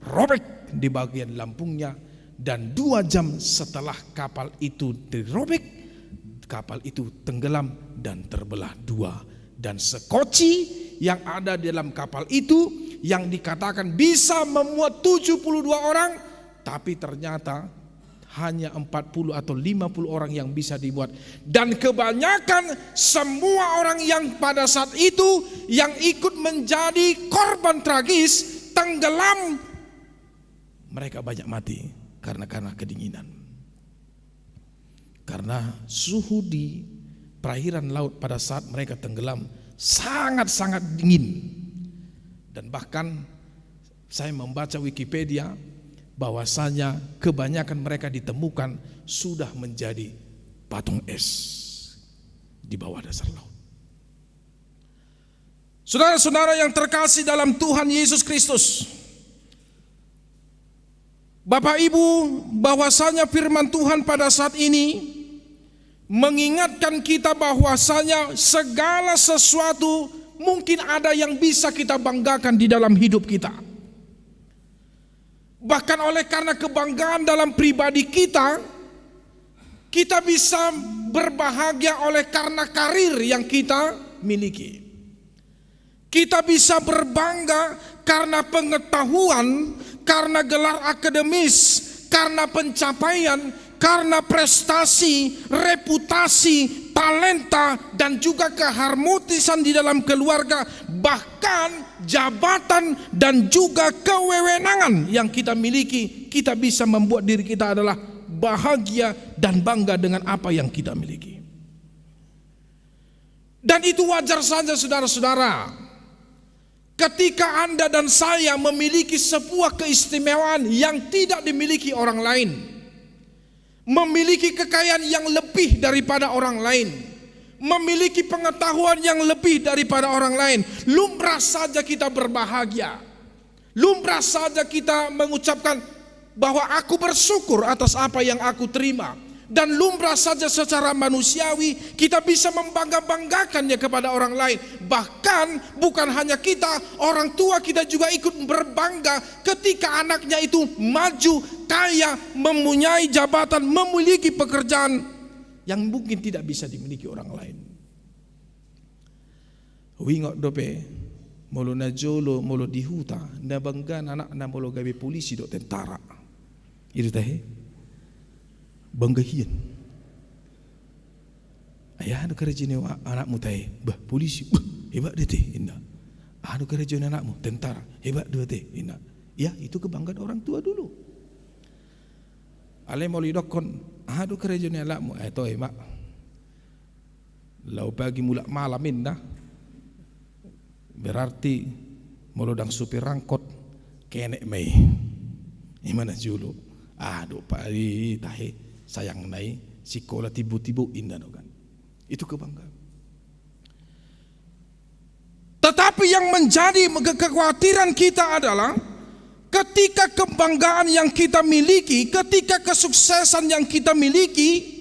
robek di bagian lambungnya, dan 2 jam setelah kapal itu dirobek, kapal itu tenggelam dan terbelah 2. Dan sekoci yang ada di dalam kapal itu yang dikatakan bisa memuat 72 orang, tapi ternyata hanya 40 atau 50 orang yang bisa dibuat. Dan kebanyakan semua orang yang pada saat itu yang ikut menjadi korban tragis tenggelam, mereka banyak mati karena kedinginan. Karena suhu di perairan laut pada saat mereka tenggelam sangat-sangat dingin. Dan bahkan saya membaca Wikipedia, bahwasanya kebanyakan mereka ditemukan sudah menjadi patung es di bawah dasar laut. Saudara-saudara yang terkasih dalam Tuhan Yesus Kristus, Bapak Ibu, bahwasanya firman Tuhan pada saat ini mengingatkan kita bahwasanya segala sesuatu mungkin ada yang bisa kita banggakan di dalam hidup kita. Bahkan oleh karena kebanggaan dalam pribadi kita, kita bisa berbahagia oleh karena karir yang kita miliki. Kita bisa berbangga karena pengetahuan, karena gelar akademis, karena pencapaian, karena prestasi, reputasi, talenta, dan juga keharmonisan di dalam keluarga, bahkan jabatan dan juga kewewenangan yang kita miliki. Kita bisa membuat diri kita adalah bahagia dan bangga dengan apa yang kita miliki. Dan itu wajar saja saudara-saudara. Ketika Anda dan saya memiliki sebuah keistimewaan yang tidak dimiliki orang lain, memiliki kekayaan yang lebih daripada orang lain, memiliki pengetahuan yang lebih daripada orang lain. Lumrah saja kita berbahagia. Lumrah saja kita mengucapkan bahwa aku bersyukur atas apa yang aku terima. Dan lumrah saja secara manusiawi kita bisa membangga-banggakannya kepada orang lain. Bahkan bukan hanya kita, orang tua kita juga ikut berbangga ketika anaknya itu maju, kaya, mempunyai jabatan, memiliki pekerjaan yang mungkin tidak bisa dimiliki orang lain. Wingok dope molo na jolo molo di huta na bangga anak na molo gawe polisi do tentara. Itu teh bangga hian. Ayah anu kerja ni anakmu teh, bah polisi, bah hebat dia teh, indah. Anu kerja anakmu tentara, hebat dia teh, indah. Ya itu kebanggaan orang tua dulu. Ale mau lidokon, anu kerja ni anakmu, toh mak. Lau pagi mulak malam indah. Berarti molodang supir rangkot kenek mei. Gimana julu? Aduh pari tahe. Sayang nai sekolah tibu-tibu indah kan. Itu kebanggaan. Tetapi yang menjadi kekhawatiran kita adalah ketika kebanggaan yang kita miliki, ketika kesuksesan yang kita miliki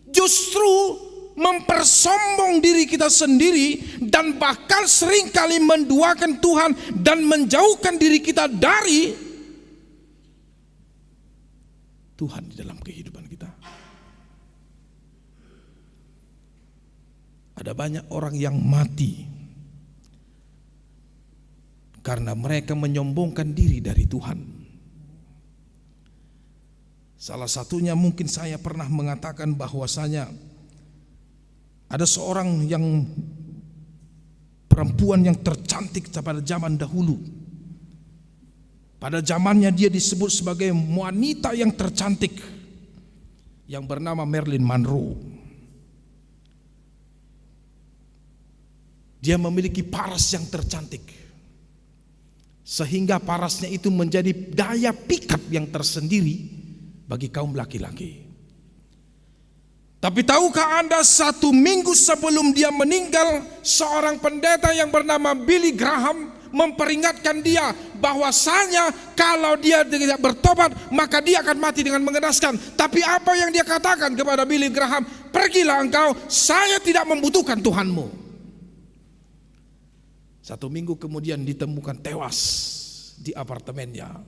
justru mempersombong diri kita sendiri dan bahkan seringkali menduakan Tuhan dan menjauhkan diri kita dari Tuhan di dalam kehidupan kita. Ada banyak orang yang mati karena mereka menyombongkan diri dari Tuhan. Salah satunya mungkin saya pernah mengatakan bahwasanya ada seorang yang perempuan yang tercantik pada zaman dahulu. Pada zamannya dia disebut sebagai wanita yang tercantik yang bernama Marilyn Monroe. Dia memiliki paras yang tercantik sehingga parasnya itu menjadi daya pikat yang tersendiri bagi kaum laki-laki. Tapi tahukah Anda 1 minggu sebelum dia meninggal, seorang pendeta yang bernama Billy Graham memperingatkan dia bahwasanya kalau dia tidak bertobat maka dia akan mati dengan mengenaskan. Tapi apa yang dia katakan kepada Billy Graham? Pergilah engkau, saya tidak membutuhkan Tuhanmu. 1 minggu kemudian ditemukan tewas di apartemennya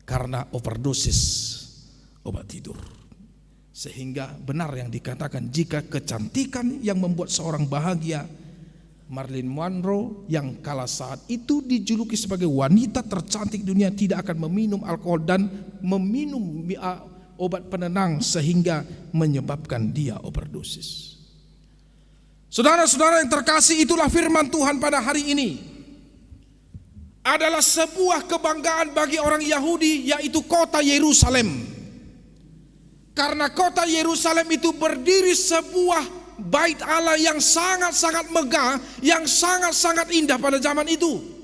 karena overdosis obat tidur. Sehingga benar yang dikatakan, jika kecantikan yang membuat seorang bahagia, Marilyn Monroe yang kala saat itu dijuluki sebagai wanita tercantik dunia tidak akan meminum alkohol dan meminum obat penenang sehingga menyebabkan dia overdosis. Saudara-saudara yang terkasih, itulah firman Tuhan pada hari ini. Adalah sebuah kebanggaan bagi orang Yahudi, yaitu kota Yerusalem. Karena kota Yerusalem itu berdiri sebuah bait Allah yang sangat-sangat megah, yang sangat-sangat indah pada zaman itu.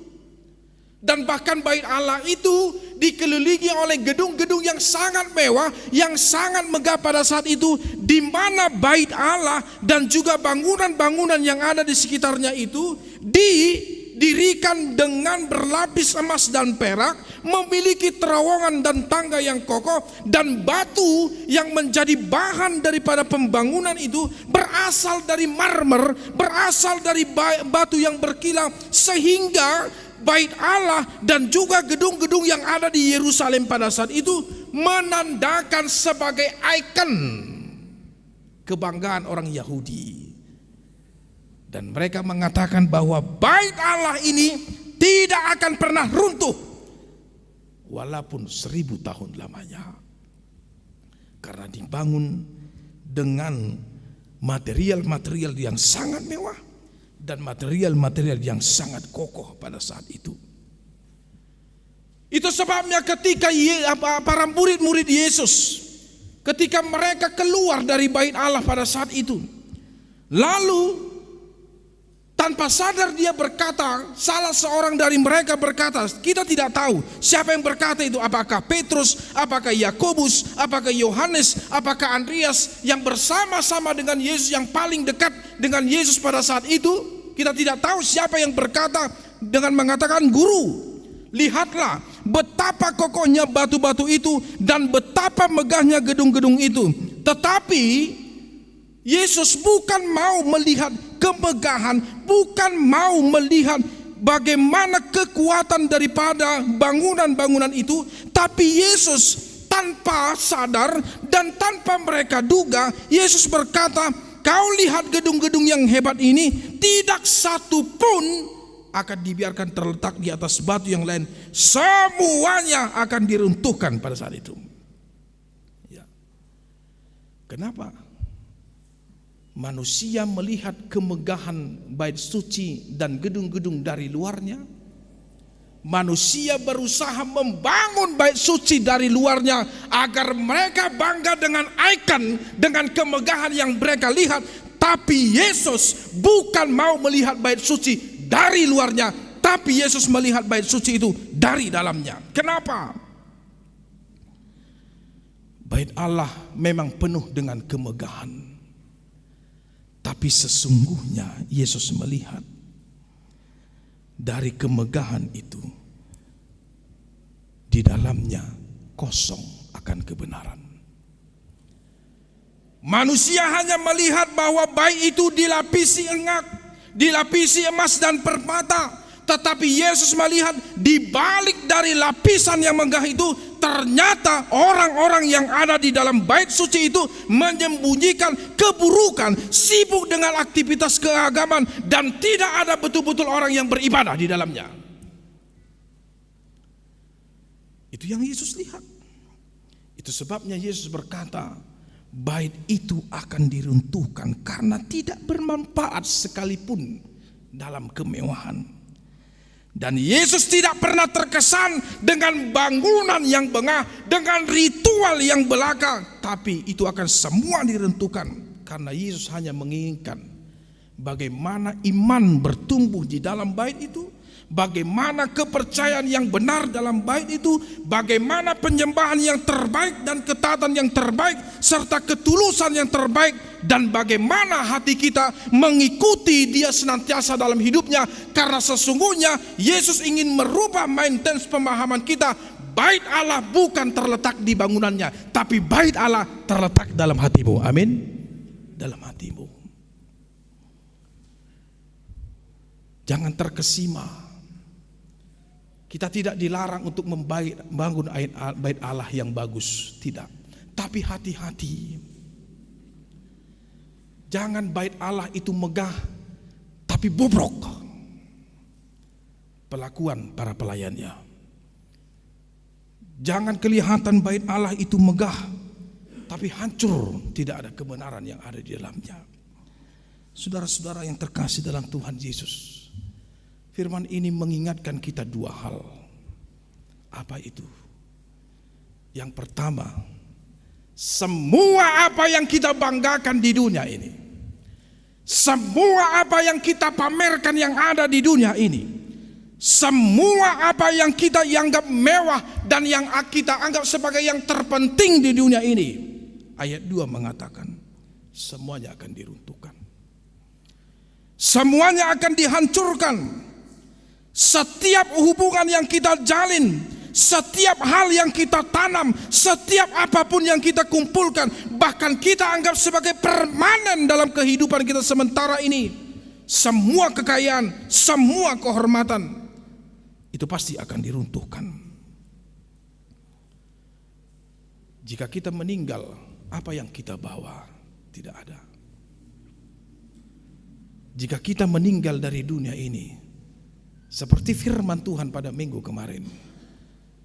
Dan bahkan bait Allah itu dikelilingi oleh gedung-gedung yang sangat mewah, yang sangat megah pada saat itu, di mana bait Allah dan juga bangunan-bangunan yang ada di sekitarnya itu didirikan dengan berlapis emas dan perak, memiliki terowongan dan tangga yang kokoh, dan batu yang menjadi bahan daripada pembangunan itu berasal dari marmer, berasal dari batu yang berkilau, sehingga bait Allah dan juga gedung-gedung yang ada di Yerusalem pada saat itu menandakan sebagai ikon kebanggaan orang Yahudi. Dan mereka mengatakan bahwa bait Allah ini tidak akan pernah runtuh walaupun 1000 tahun lamanya, karena dibangun dengan material-material yang sangat mewah dan material-material yang sangat kokoh pada saat itu. Itu sebabnya ketika para murid-murid Yesus, ketika mereka keluar dari bait Allah pada saat itu, lalu tanpa sadar dia berkata, salah seorang dari mereka berkata, kita tidak tahu siapa yang berkata itu, apakah Petrus, apakah Yakobus, apakah Yohanes, apakah Andreas yang bersama-sama dengan Yesus, yang paling dekat dengan Yesus pada saat itu. Kita tidak tahu siapa yang berkata dengan mengatakan, "Guru, lihatlah betapa kokohnya batu-batu itu dan betapa megahnya gedung-gedung itu." Tetapi Yesus bukan mau melihat kemegahan, bukan mau melihat bagaimana kekuatan daripada bangunan-bangunan itu, tapi Yesus tanpa sadar dan tanpa mereka duga, Yesus berkata, "Kau lihat gedung-gedung yang hebat ini, tidak satu pun akan dibiarkan terletak di atas batu yang lain. Semuanya akan diruntuhkan pada saat itu." Ya. Kenapa? Manusia melihat kemegahan bait suci dan gedung-gedung dari luarnya. Manusia berusaha membangun bait suci dari luarnya agar mereka bangga dengan ikon, dengan kemegahan yang mereka lihat. Tapi Yesus bukan mau melihat bait suci dari luarnya, tapi Yesus melihat bait suci itu dari dalamnya. Kenapa? Bait Allah memang penuh dengan kemegahan, tapi sesungguhnya Yesus melihat dari kemegahan itu, di dalamnya kosong akan kebenaran. Manusia hanya melihat bahwa bait itu dilapisi dilapisi emas dan permata. Tetapi Yesus melihat di balik dari lapisan yang megah itu, ternyata orang-orang yang ada di dalam bait suci itu menyembunyikan keburukan, sibuk dengan aktivitas keagamaan, dan tidak ada betul-betul orang yang beribadah di dalamnya. Itu yang Yesus lihat. Itu sebabnya Yesus berkata, bait itu akan diruntuhkan karena tidak bermanfaat sekalipun dalam kemewahan. Dan Yesus tidak pernah terkesan dengan bangunan yang bengah, dengan ritual yang belaka, tapi itu akan semua diruntuhkan karena Yesus hanya menginginkan bagaimana iman bertumbuh di dalam bait itu, bagaimana kepercayaan yang benar dalam bait itu, bagaimana penyembahan yang terbaik dan ketaatan yang terbaik serta ketulusan yang terbaik, dan bagaimana hati kita mengikuti Dia senantiasa dalam hidupnya. Karena sesungguhnya Yesus ingin merubah maintenance pemahaman kita. Bait Allah bukan terletak di bangunannya, tapi bait Allah terletak dalam hatimu. Amin. Dalam hatimu. Jangan terkesima. Kita tidak dilarang untuk membangun bait Allah yang bagus, tidak. Tapi hati-hati. Jangan bait Allah itu megah, tapi bobrok pelakuan para pelayannya. Jangan kelihatan bait Allah itu megah, tapi hancur, tidak ada kebenaran yang ada di dalamnya. Saudara-saudara yang terkasih dalam Tuhan Yesus, firman ini mengingatkan kita dua hal. Apa itu? Yang pertama, semua apa yang kita banggakan di dunia ini, semua apa yang kita pamerkan yang ada di dunia ini, semua apa yang kita anggap mewah dan yang kita anggap sebagai yang terpenting di dunia ini, ayat 2 mengatakan semuanya akan diruntuhkan. Semuanya akan dihancurkan. Setiap hubungan yang kita jalin, setiap hal yang kita tanam, setiap apapun yang kita kumpulkan, bahkan kita anggap sebagai permanen dalam kehidupan kita sementara ini, semua kekayaan, semua kehormatan, itu pasti akan diruntuhkan. Jika kita meninggal, apa yang kita bawa? Tidak ada. Jika kita meninggal dari dunia ini, seperti firman Tuhan pada minggu kemarin,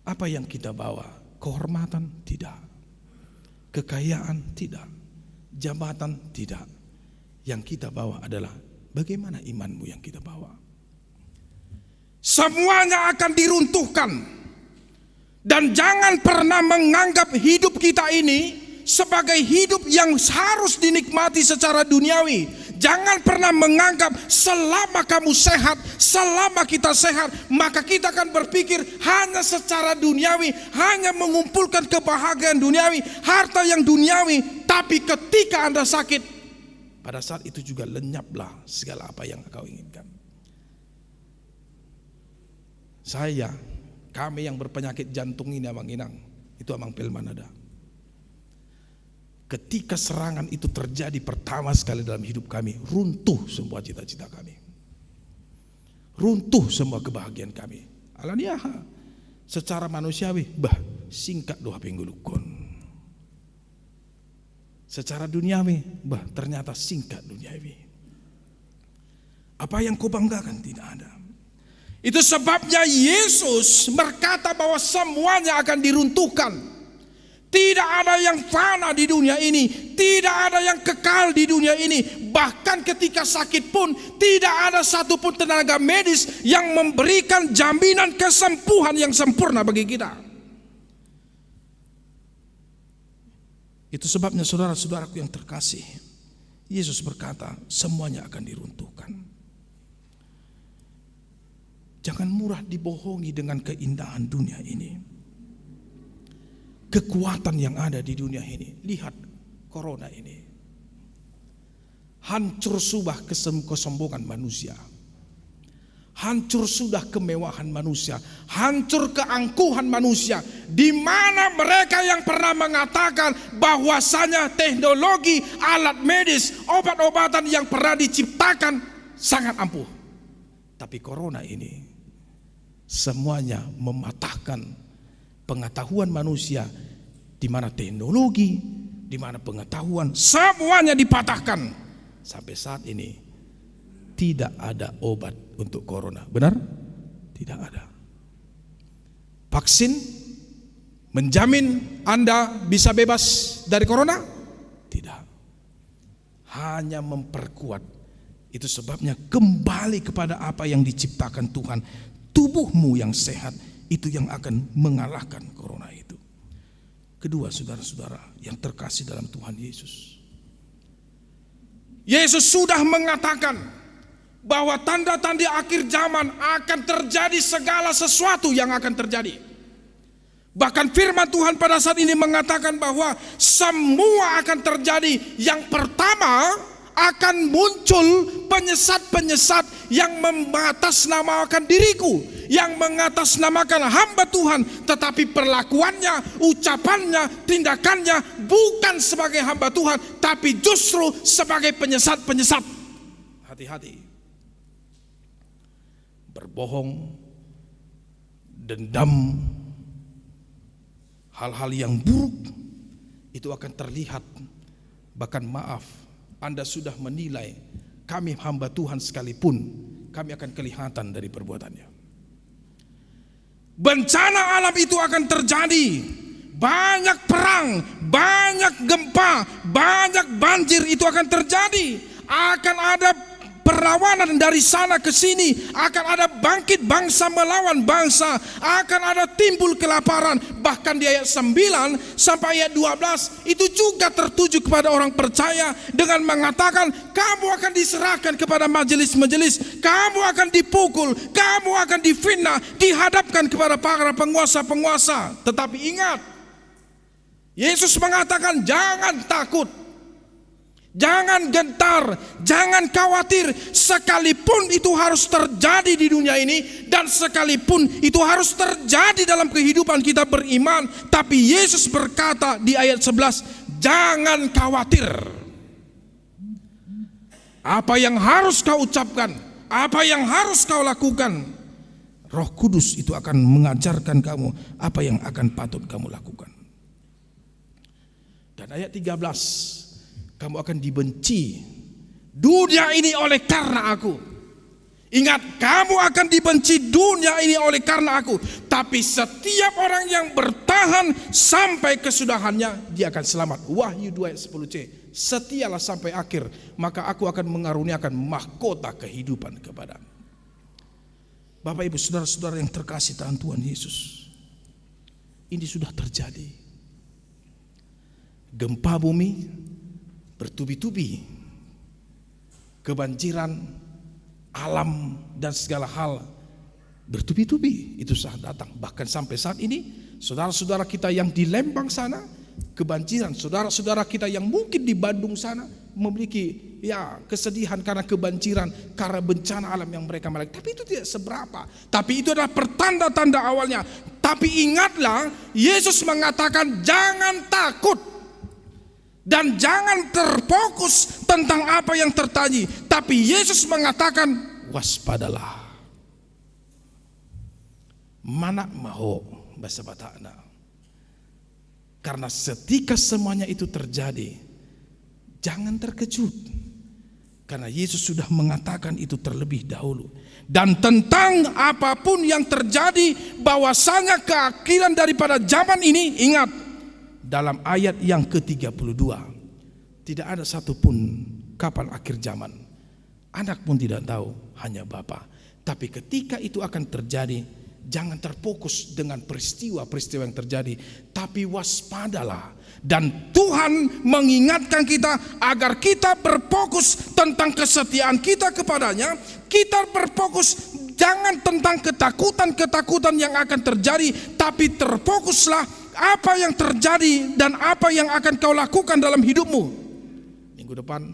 apa yang kita bawa? Kehormatan? Tidak. Kekayaan? Tidak. Jabatan? Tidak. Yang kita bawa adalah bagaimana imanmu yang kita bawa. Semuanya akan diruntuhkan. Dan jangan pernah menganggap hidup kita ini sebagai hidup yang harus dinikmati secara duniawi. Jangan pernah menganggap selama kamu sehat, selama kita sehat, maka kita akan berpikir hanya secara duniawi, hanya mengumpulkan kebahagiaan duniawi, harta yang duniawi. Tapi ketika Anda sakit, pada saat itu juga lenyaplah segala apa yang kau inginkan. Kami yang berpenyakit jantung ini Amang Inang, itu Amang Pelman ada. Ketika serangan itu terjadi pertama sekali dalam hidup kami, runtuh semua cita-cita kami. Runtuh semua kebahagiaan kami. Alania secara manusiawi, singkat 2 minggu lukon. Secara duniawi, ternyata singkat duniawi. Apa yang kau banggakan? Tidak ada. Itu sebabnya Yesus berkata bahwa semuanya akan diruntuhkan. Tidak ada yang fana di dunia ini, tidak ada yang kekal di dunia ini. Bahkan ketika sakit pun tidak ada satupun tenaga medis yang memberikan jaminan kesembuhan yang sempurna bagi kita. Itu sebabnya saudara-saudaraku yang terkasih, Yesus berkata semuanya akan diruntuhkan. Jangan murah dibohongi dengan keindahan dunia ini. Kekuatan yang ada di dunia ini. Lihat corona ini. Hancur sudah kesombongan manusia. Hancur sudah kemewahan manusia. Hancur keangkuhan manusia. Di mana mereka yang pernah mengatakan bahwasanya teknologi, alat medis, obat-obatan yang pernah diciptakan sangat ampuh. Tapi corona ini semuanya mematahkan pengetahuan manusia, di mana teknologi, di mana pengetahuan, semuanya dipatahkan. Sampai saat ini tidak ada obat untuk corona. Benar? Tidak ada. Vaksin menjamin Anda bisa bebas dari corona? Tidak. Hanya memperkuat. Itu sebabnya kembali kepada apa yang diciptakan Tuhan. Tubuhmu yang sehat itu yang akan mengalahkan corona itu. Kedua, saudara-saudara yang terkasih dalam Tuhan Yesus. Yesus sudah mengatakan bahwa tanda-tanda akhir zaman akan terjadi, segala sesuatu yang akan terjadi. Bahkan firman Tuhan pada saat ini mengatakan bahwa semua akan terjadi. Yang pertama, akan muncul penyesat-penyesat yang mengatasnamakan diriku, yang mengatasnamakan hamba Tuhan, tetapi perlakuannya, ucapannya, tindakannya bukan sebagai hamba Tuhan, tapi justru sebagai penyesat-penyesat. Hati-hati. Berbohong, dendam, hal-hal yang buruk itu akan terlihat. Bahkan maaf, Anda sudah menilai kami hamba Tuhan sekalipun, kami akan kelihatan dari perbuatannya. Bencana alam itu akan terjadi. Banyak perang, banyak gempa, banyak banjir itu akan terjadi. Akan ada perlawanan dari sana ke sini, akan ada bangkit bangsa melawan bangsa, akan ada timbul kelaparan. Bahkan di ayat 9 sampai ayat 12 itu juga tertuju kepada orang percaya dengan mengatakan kamu akan diserahkan kepada majelis-majelis, kamu akan dipukul, kamu akan difitnah, dihadapkan kepada para penguasa-penguasa. Tetapi ingat, Yesus mengatakan jangan takut, jangan gentar, jangan khawatir. Sekalipun itu harus terjadi di dunia ini, dan sekalipun itu harus terjadi dalam kehidupan kita beriman, tapi Yesus berkata di ayat 11, jangan khawatir. Apa yang harus kau ucapkan, apa yang harus kau lakukan, Roh Kudus itu akan mengajarkan kamu apa yang akan patut kamu lakukan. Dan ayat 13, kamu akan dibenci dunia ini oleh karena aku. Ingat, kamu akan dibenci dunia ini oleh karena aku. Tapi setiap orang yang bertahan sampai kesudahannya, dia akan selamat. Wahyu 2 ayat 10c. Setialah sampai akhir, maka aku akan mengaruniakan mahkota kehidupan kepadamu. Bapak ibu saudara-saudara yang terkasih Tuhan Yesus, ini sudah terjadi. gempa bumi bertubi-tubi, kebanjiran, alam dan segala hal bertubi-tubi itu saat datang. Bahkan sampai saat ini saudara-saudara kita yang di Lembang sana kebanjiran, saudara-saudara kita yang mungkin di Bandung sana memiliki kesedihan karena kebanjiran, karena bencana alam yang mereka miliki. Tapi itu tidak seberapa. Tapi itu adalah pertanda-tanda awalnya. Tapi ingatlah, Yesus mengatakan jangan takut dan jangan terfokus tentang apa yang terjadi. Tapi Yesus mengatakan waspadalah. Mana maho bahasa Batakna. Karena ketika semuanya itu terjadi, jangan terkejut. Karena Yesus sudah mengatakan itu terlebih dahulu. Dan tentang apapun yang terjadi, bahwasanya keakhiran daripada zaman ini, ingat, dalam ayat yang ke-32, tidak ada satupun kapan akhir zaman. Anak pun tidak tahu, hanya Bapa. Tapi ketika itu akan terjadi, jangan terfokus dengan peristiwa-peristiwa yang terjadi, tapi waspadalah. Dan Tuhan mengingatkan kita agar kita berfokus tentang kesetiaan kita kepadanya. Kita berfokus jangan tentang ketakutan-ketakutan yang akan terjadi, tapi terfokuslah apa yang terjadi dan apa yang akan kau lakukan dalam hidupmu. Minggu depan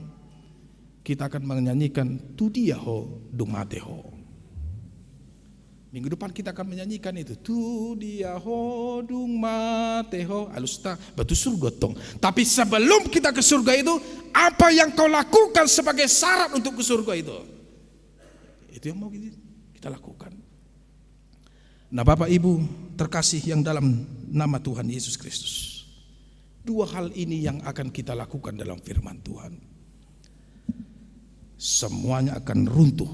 kita akan menyanyikan Tu Dia Ho Dung Mateho. Minggu depan kita akan menyanyikan itu. Tu dia ho dung mateho. Alusta batu surga tong. Tapi sebelum kita ke surga itu, apa yang kau lakukan sebagai syarat untuk ke surga itu? Itu yang mau kita lakukan. Nah Bapak Ibu terkasih yang dalam nama Tuhan Yesus Kristus, dua hal ini yang akan kita lakukan dalam firman Tuhan. Semuanya akan runtuh.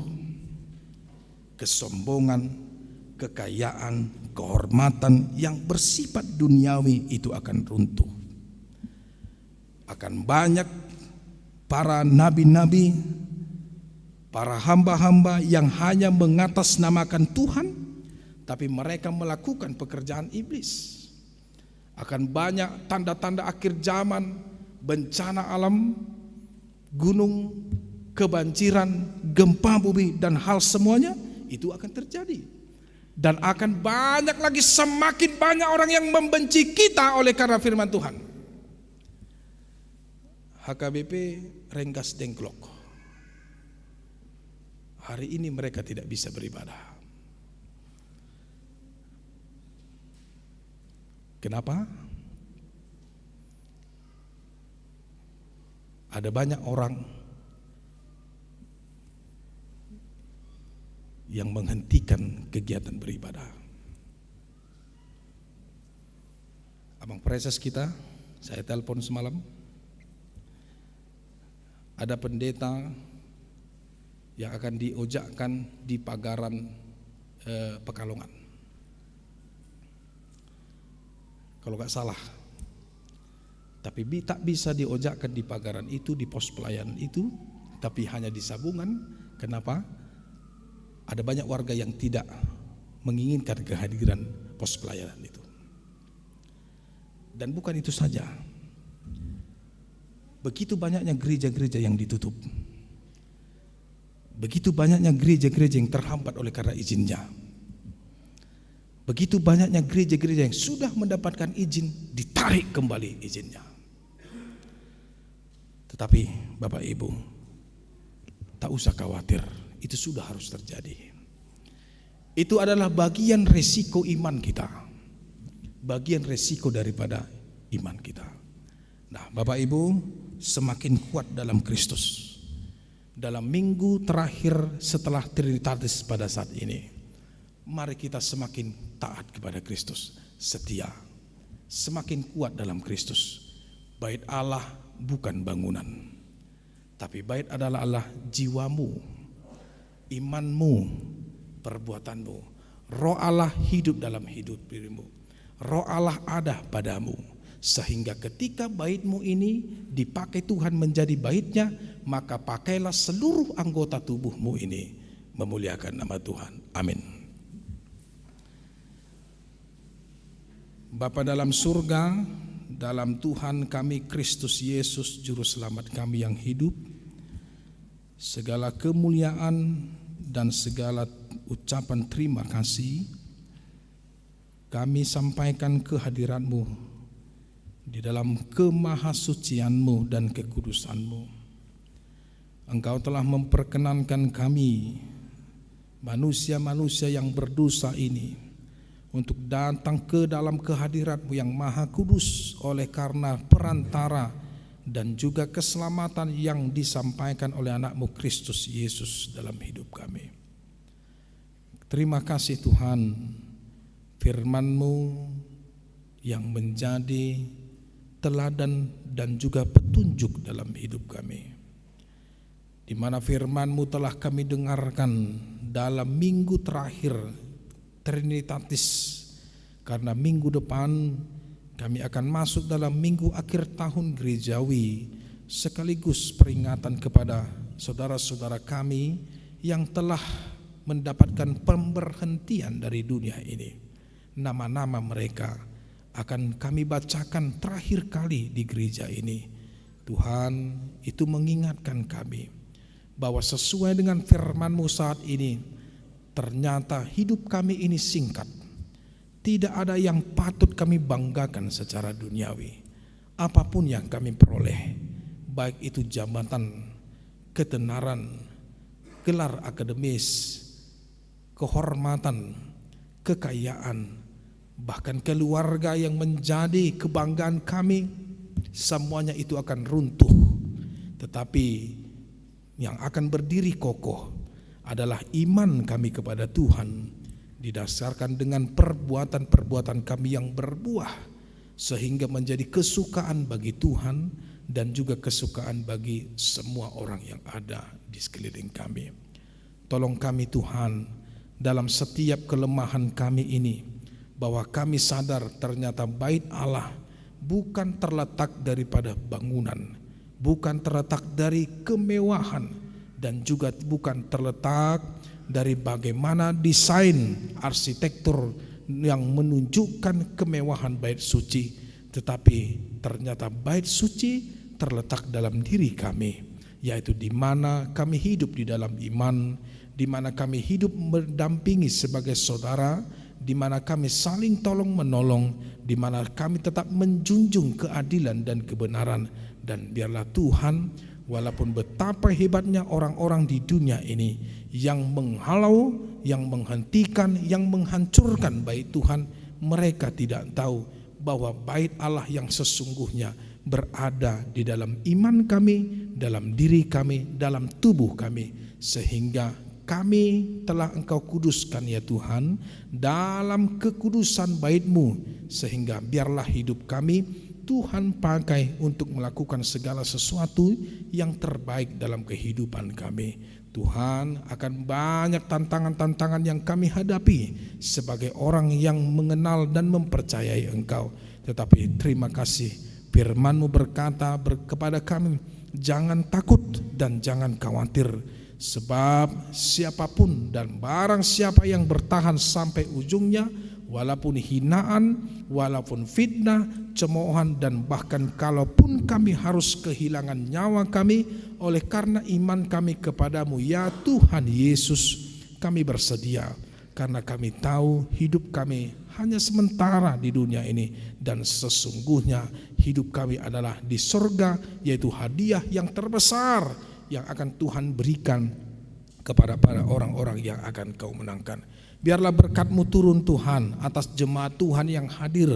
Kesombongan, kekayaan, kehormatan yang bersifat duniawi itu akan runtuh. Akan banyak para nabi-nabi, para hamba-hamba yang hanya mengatasnamakan Tuhan, tapi mereka melakukan pekerjaan iblis. Akan banyak tanda-tanda akhir zaman, bencana alam, gunung, kebanjiran, gempa bumi, dan hal semuanya itu akan terjadi. Dan akan banyak lagi, semakin banyak orang yang membenci kita oleh karena firman Tuhan. HKBP Rengas Dengklok. Hari ini mereka tidak bisa beribadah. Kenapa? Ada banyak orang yang menghentikan kegiatan beribadah. Abang Preses kita, saya telepon semalam, ada pendeta yang akan diojakkan di pagaran Pekalongan. Kalau nggak salah. Tapi tak bisa diojakkan di pagaran itu, di pos pelayanan itu, tapi hanya di Sabungan. Kenapa? Ada banyak warga yang tidak menginginkan kehadiran pos pelayanan itu. Dan bukan itu saja. Begitu banyaknya gereja-gereja yang ditutup. Begitu banyaknya gereja-gereja yang terhambat oleh karena izinnya. Begitu banyaknya gereja-gereja yang sudah mendapatkan izin, ditarik kembali izinnya. Tetapi Bapak Ibu, tak usah khawatir. Itu sudah harus terjadi. Itu adalah bagian resiko iman kita. Bagian resiko daripada iman kita. Nah Bapak Ibu, semakin kuat dalam Kristus. Dalam minggu terakhir setelah Trinitatis pada saat ini, mari kita semakin taat kepada Kristus, setia. Semakin kuat dalam Kristus. Bait Allah bukan bangunan, tapi bait adalah Allah jiwamu, imanmu, perbuatanmu. Roh Allah hidup dalam hidup dirimu. Roh Allah ada padamu. Sehingga ketika baitmu ini dipakai Tuhan menjadi baitnya, maka pakailah seluruh anggota tubuhmu ini memuliakan nama Tuhan. Amin. Bapa dalam surga, dalam Tuhan kami Kristus Yesus Juru Selamat kami yang hidup, segala kemuliaan dan segala ucapan terima kasih kami sampaikan ke hadirat-Mu di dalam kemahasucian-Mu dan kekudusan-Mu. Engkau telah memperkenankan kami, manusia-manusia yang berdosa ini, untuk datang ke dalam kehadirat-Mu yang maha kudus oleh karena perantara dan juga keselamatan yang disampaikan oleh anak-Mu Kristus Yesus dalam hidup kami. Terima kasih Tuhan, firman-Mu yang menjadi teladan dan juga petunjuk dalam hidup kami, di mana firman-Mu telah kami dengarkan dalam minggu terakhir Trinitatis, karena minggu depan kami akan masuk dalam minggu akhir tahun gerejawi, sekaligus peringatan kepada saudara-saudara kami yang telah mendapatkan pemberhentian dari dunia ini. Nama-nama mereka akan kami bacakan terakhir kali di gereja ini. Tuhan, itu mengingatkan kami bahwa sesuai dengan firman-Mu saat ini, ternyata hidup kami ini singkat. Tidak ada yang patut kami banggakan secara duniawi. Apapun yang kami peroleh, baik itu jabatan, ketenaran, gelar akademis, kehormatan, kekayaan, bahkan keluarga yang menjadi kebanggaan kami, semuanya itu akan runtuh. Tetapi yang akan berdiri kokoh adalah iman kami kepada Tuhan, didasarkan dengan perbuatan-perbuatan kami yang berbuah, sehingga menjadi kesukaan bagi Tuhan dan juga kesukaan bagi semua orang yang ada di sekeliling kami. Tolong kami Tuhan, dalam setiap kelemahan kami ini, bahwa kami sadar ternyata bait Allah bukan terletak daripada bangunan, bukan terletak dari kemewahan, dan juga bukan terletak dari bagaimana desain arsitektur yang menunjukkan kemewahan bait suci, tetapi ternyata bait suci terletak dalam diri kami, yaitu di mana kami hidup di dalam iman, di mana kami hidup mendampingi sebagai saudara, di mana kami saling tolong menolong, di mana kami tetap menjunjung keadilan dan kebenaran. Dan biarlah Tuhan, walaupun betapa hebatnya orang-orang di dunia ini yang menghalau, yang menghentikan, yang menghancurkan bait Tuhan, mereka tidak tahu bahwa bait Allah yang sesungguhnya berada di dalam iman kami, dalam diri kami, dalam tubuh kami, sehingga kami telah Engkau kuduskan ya Tuhan dalam kekudusan bait-Mu, sehingga biarlah hidup kami Tuhan pakai untuk melakukan segala sesuatu yang terbaik dalam kehidupan kami. Tuhan, akan banyak tantangan-tantangan yang kami hadapi sebagai orang yang mengenal dan mempercayai Engkau. Tetapi terima kasih, firman-Mu berkata kepada kami, jangan takut dan jangan khawatir, sebab siapapun dan barang siapa yang bertahan sampai ujungnya, walaupun hinaan, walaupun fitnah, cemoohan, dan bahkan kalaupun kami harus kehilangan nyawa kami oleh karena iman kami kepadamu ya Tuhan Yesus, kami bersedia, karena kami tahu hidup kami hanya sementara di dunia ini, dan sesungguhnya hidup kami adalah di surga, yaitu hadiah yang terbesar yang akan Tuhan berikan kepada para orang-orang yang akan Kau menangkan. Biarlah berkat-Mu turun Tuhan atas jemaat Tuhan yang hadir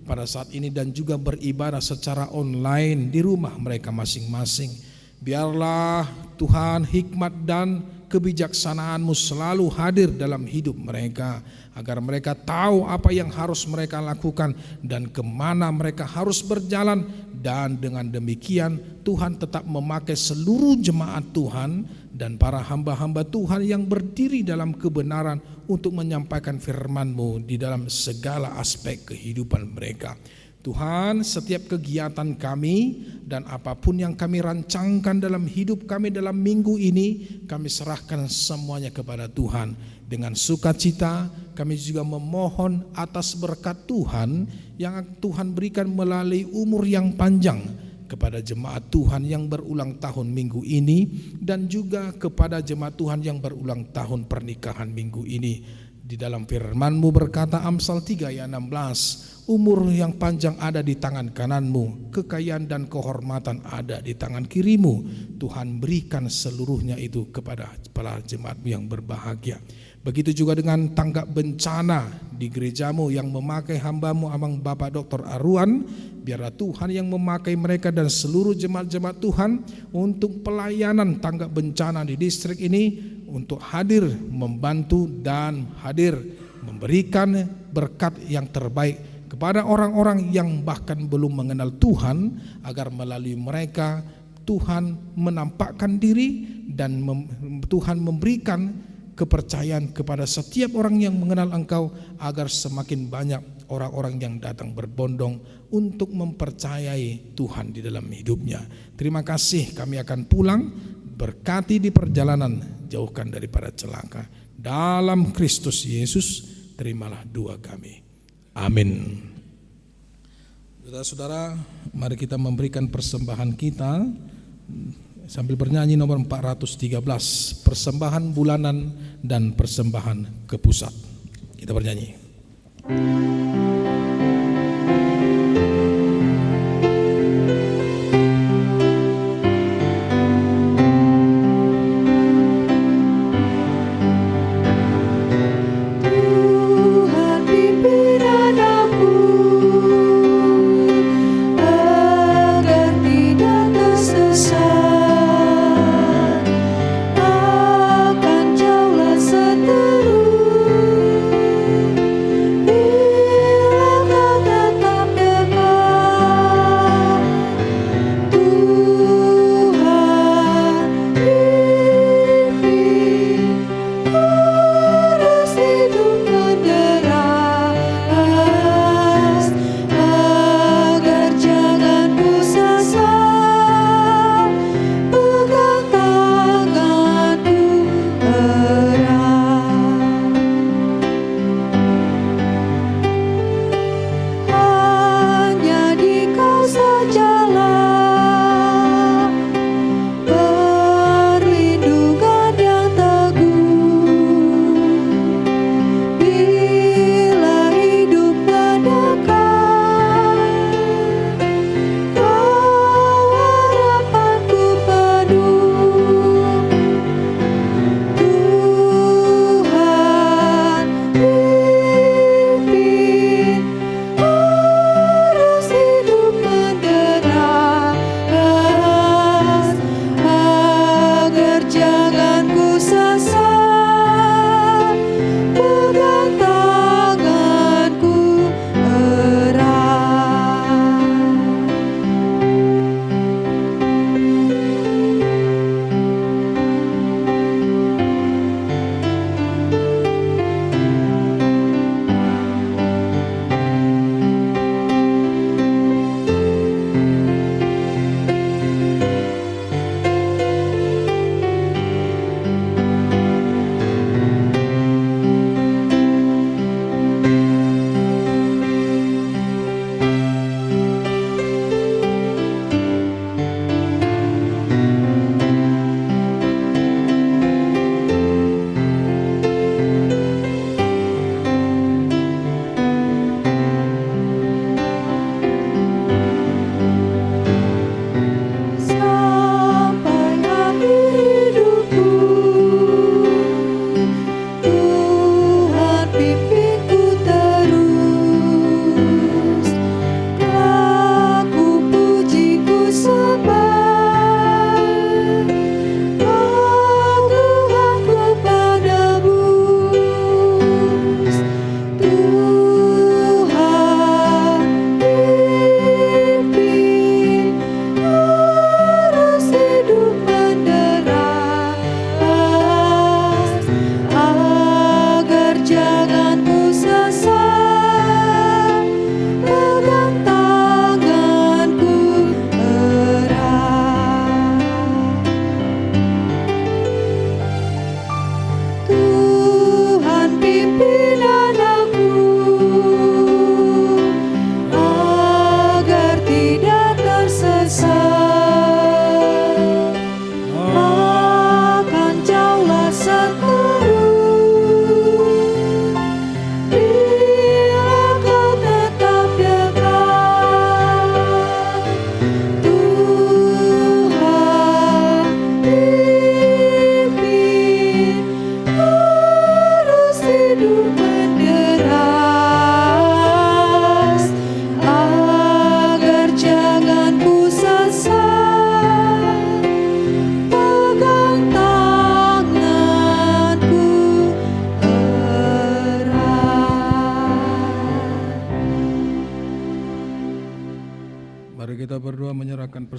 pada saat ini dan juga beribadah secara online di rumah mereka masing-masing. Biarlah Tuhan hikmat dan kebijaksanaan-Mu selalu hadir dalam hidup mereka, agar mereka tahu apa yang harus mereka lakukan dan kemana mereka harus berjalan. Dan dengan demikian Tuhan tetap memakai seluruh jemaat Tuhan dan para hamba-hamba Tuhan yang berdiri dalam kebenaran untuk menyampaikan firman-Mu di dalam segala aspek kehidupan mereka. Tuhan, setiap kegiatan kami dan apapun yang kami rancangkan dalam hidup kami dalam minggu ini, kami serahkan semuanya kepada Tuhan. Dengan sukacita kami juga memohon atas berkat Tuhan yang Tuhan berikan melalui umur yang panjang kepada jemaat Tuhan yang berulang tahun minggu ini, dan juga kepada jemaat Tuhan yang berulang tahun pernikahan minggu ini. Di dalam firman-Mu berkata, Amsal 3 ayat 16, umur yang panjang ada di tangan kananmu, kekayaan dan kehormatan ada di tangan kirimu. Tuhan berikan seluruhnya itu kepada para jemaat-Mu yang berbahagia. Begitu juga dengan tanggap bencana di gerejamu yang memakai hamba-Mu Abang Bapak Dr. Aruan. Biarlah Tuhan yang memakai mereka dan seluruh jemaat-jemaat Tuhan untuk pelayanan tanggap bencana di distrik ini, untuk hadir membantu dan hadir memberikan berkat yang terbaik kepada orang-orang yang bahkan belum mengenal Tuhan, agar melalui mereka Tuhan menampakkan diri dan Tuhan memberikan kepercayaan kepada setiap orang yang mengenal Engkau, agar semakin banyak orang-orang yang datang berbondong untuk mempercayai Tuhan di dalam hidupnya. Terima kasih, kami akan pulang. Berkati di perjalanan, jauhkan daripada celaka. Dalam Kristus Yesus, terimalah doa kami. Amin. Saudara-saudara, mari kita memberikan persembahan kita sambil bernyanyi nomor 413, persembahan bulanan dan persembahan ke pusat. Kita bernyanyi. Akan jauhlah seterusnya.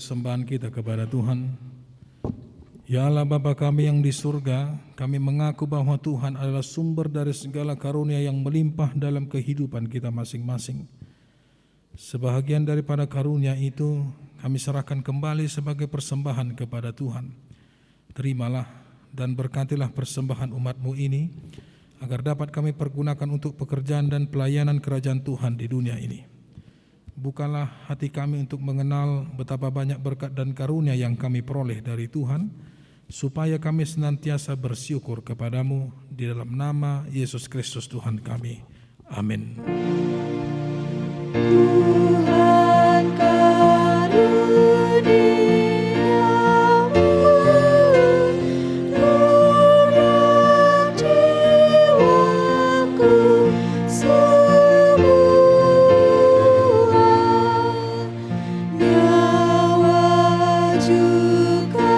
persembahan kita kepada Tuhan. Ya Allah Bapa kami yang di surga, kami mengaku bahwa Tuhan adalah sumber dari segala karunia yang melimpah dalam kehidupan kita masing-masing. Sebahagian daripada karunia itu kami serahkan kembali sebagai persembahan kepada Tuhan. Terimalah dan berkatilah persembahan umat-Mu ini, agar dapat kami pergunakan untuk pekerjaan dan pelayanan kerajaan Tuhan di dunia ini. Bukalah hati kami untuk mengenal betapa banyak berkat dan karunia yang kami peroleh dari Tuhan, supaya kami senantiasa bersyukur kepadamu di dalam nama Yesus Kristus Tuhan kami. Amin. Tuhan karuniamu lurah jiwaku semua, nyawa juga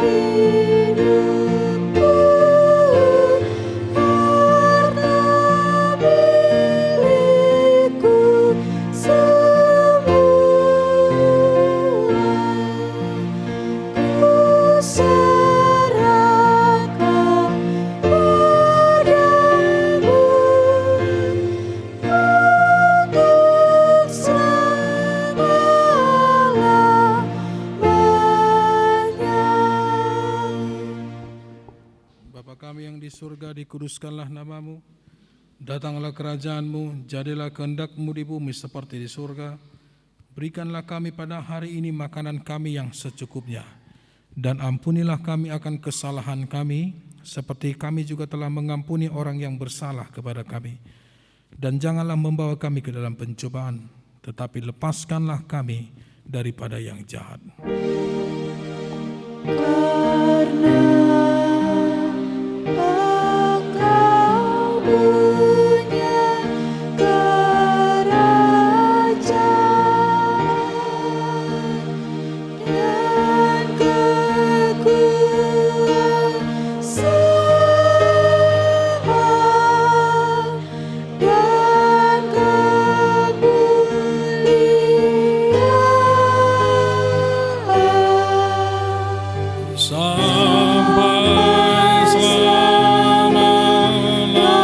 hidupku karena milikku semua. Ku serahkan padamu untuk selama-lamanya. Bapa kami yang di surga, dikuduskanlah namamu. Datanglah kerajaan-Mu, jadilah kehendak-Mu di bumi seperti di surga. Berikanlah kami pada hari ini makanan kami yang secukupnya. Dan ampunilah kami akan kesalahan kami, seperti kami juga telah mengampuni orang yang bersalah kepada kami. Dan janganlah membawa kami ke dalam pencobaan, tetapi lepaskanlah kami daripada yang jahat. Karena Engkau punya kerajaan dan kekuasaan dan kemuliaan Sampai selama-lamanya.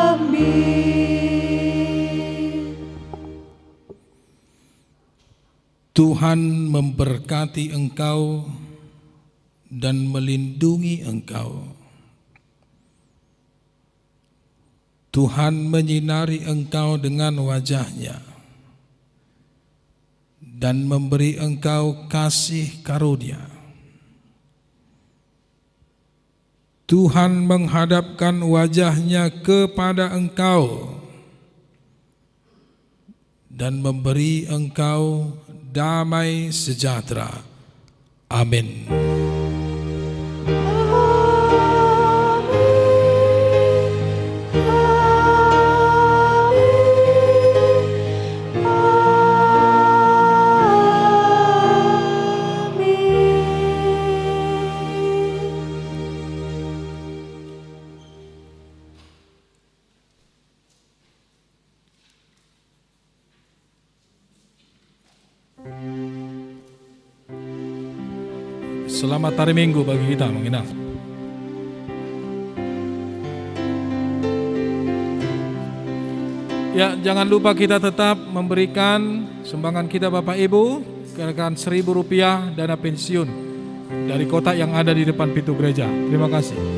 Amin. Tuhan memberkati engkau dan melindungi engkau. Tuhan menyinari engkau dengan wajah-Nya dan memberi engkau kasih karunia. Tuhan menghadapkan wajah-Nya kepada engkau dan memberi engkau damai sejahtera. Amin. Selamat hari Minggu bagi kita mengenal. Ya, jangan lupa kita tetap memberikan sumbangan kita Bapak Ibu, kirakan Rp1.000 dana pensiun dari kotak yang ada di depan pintu gereja. Terima kasih.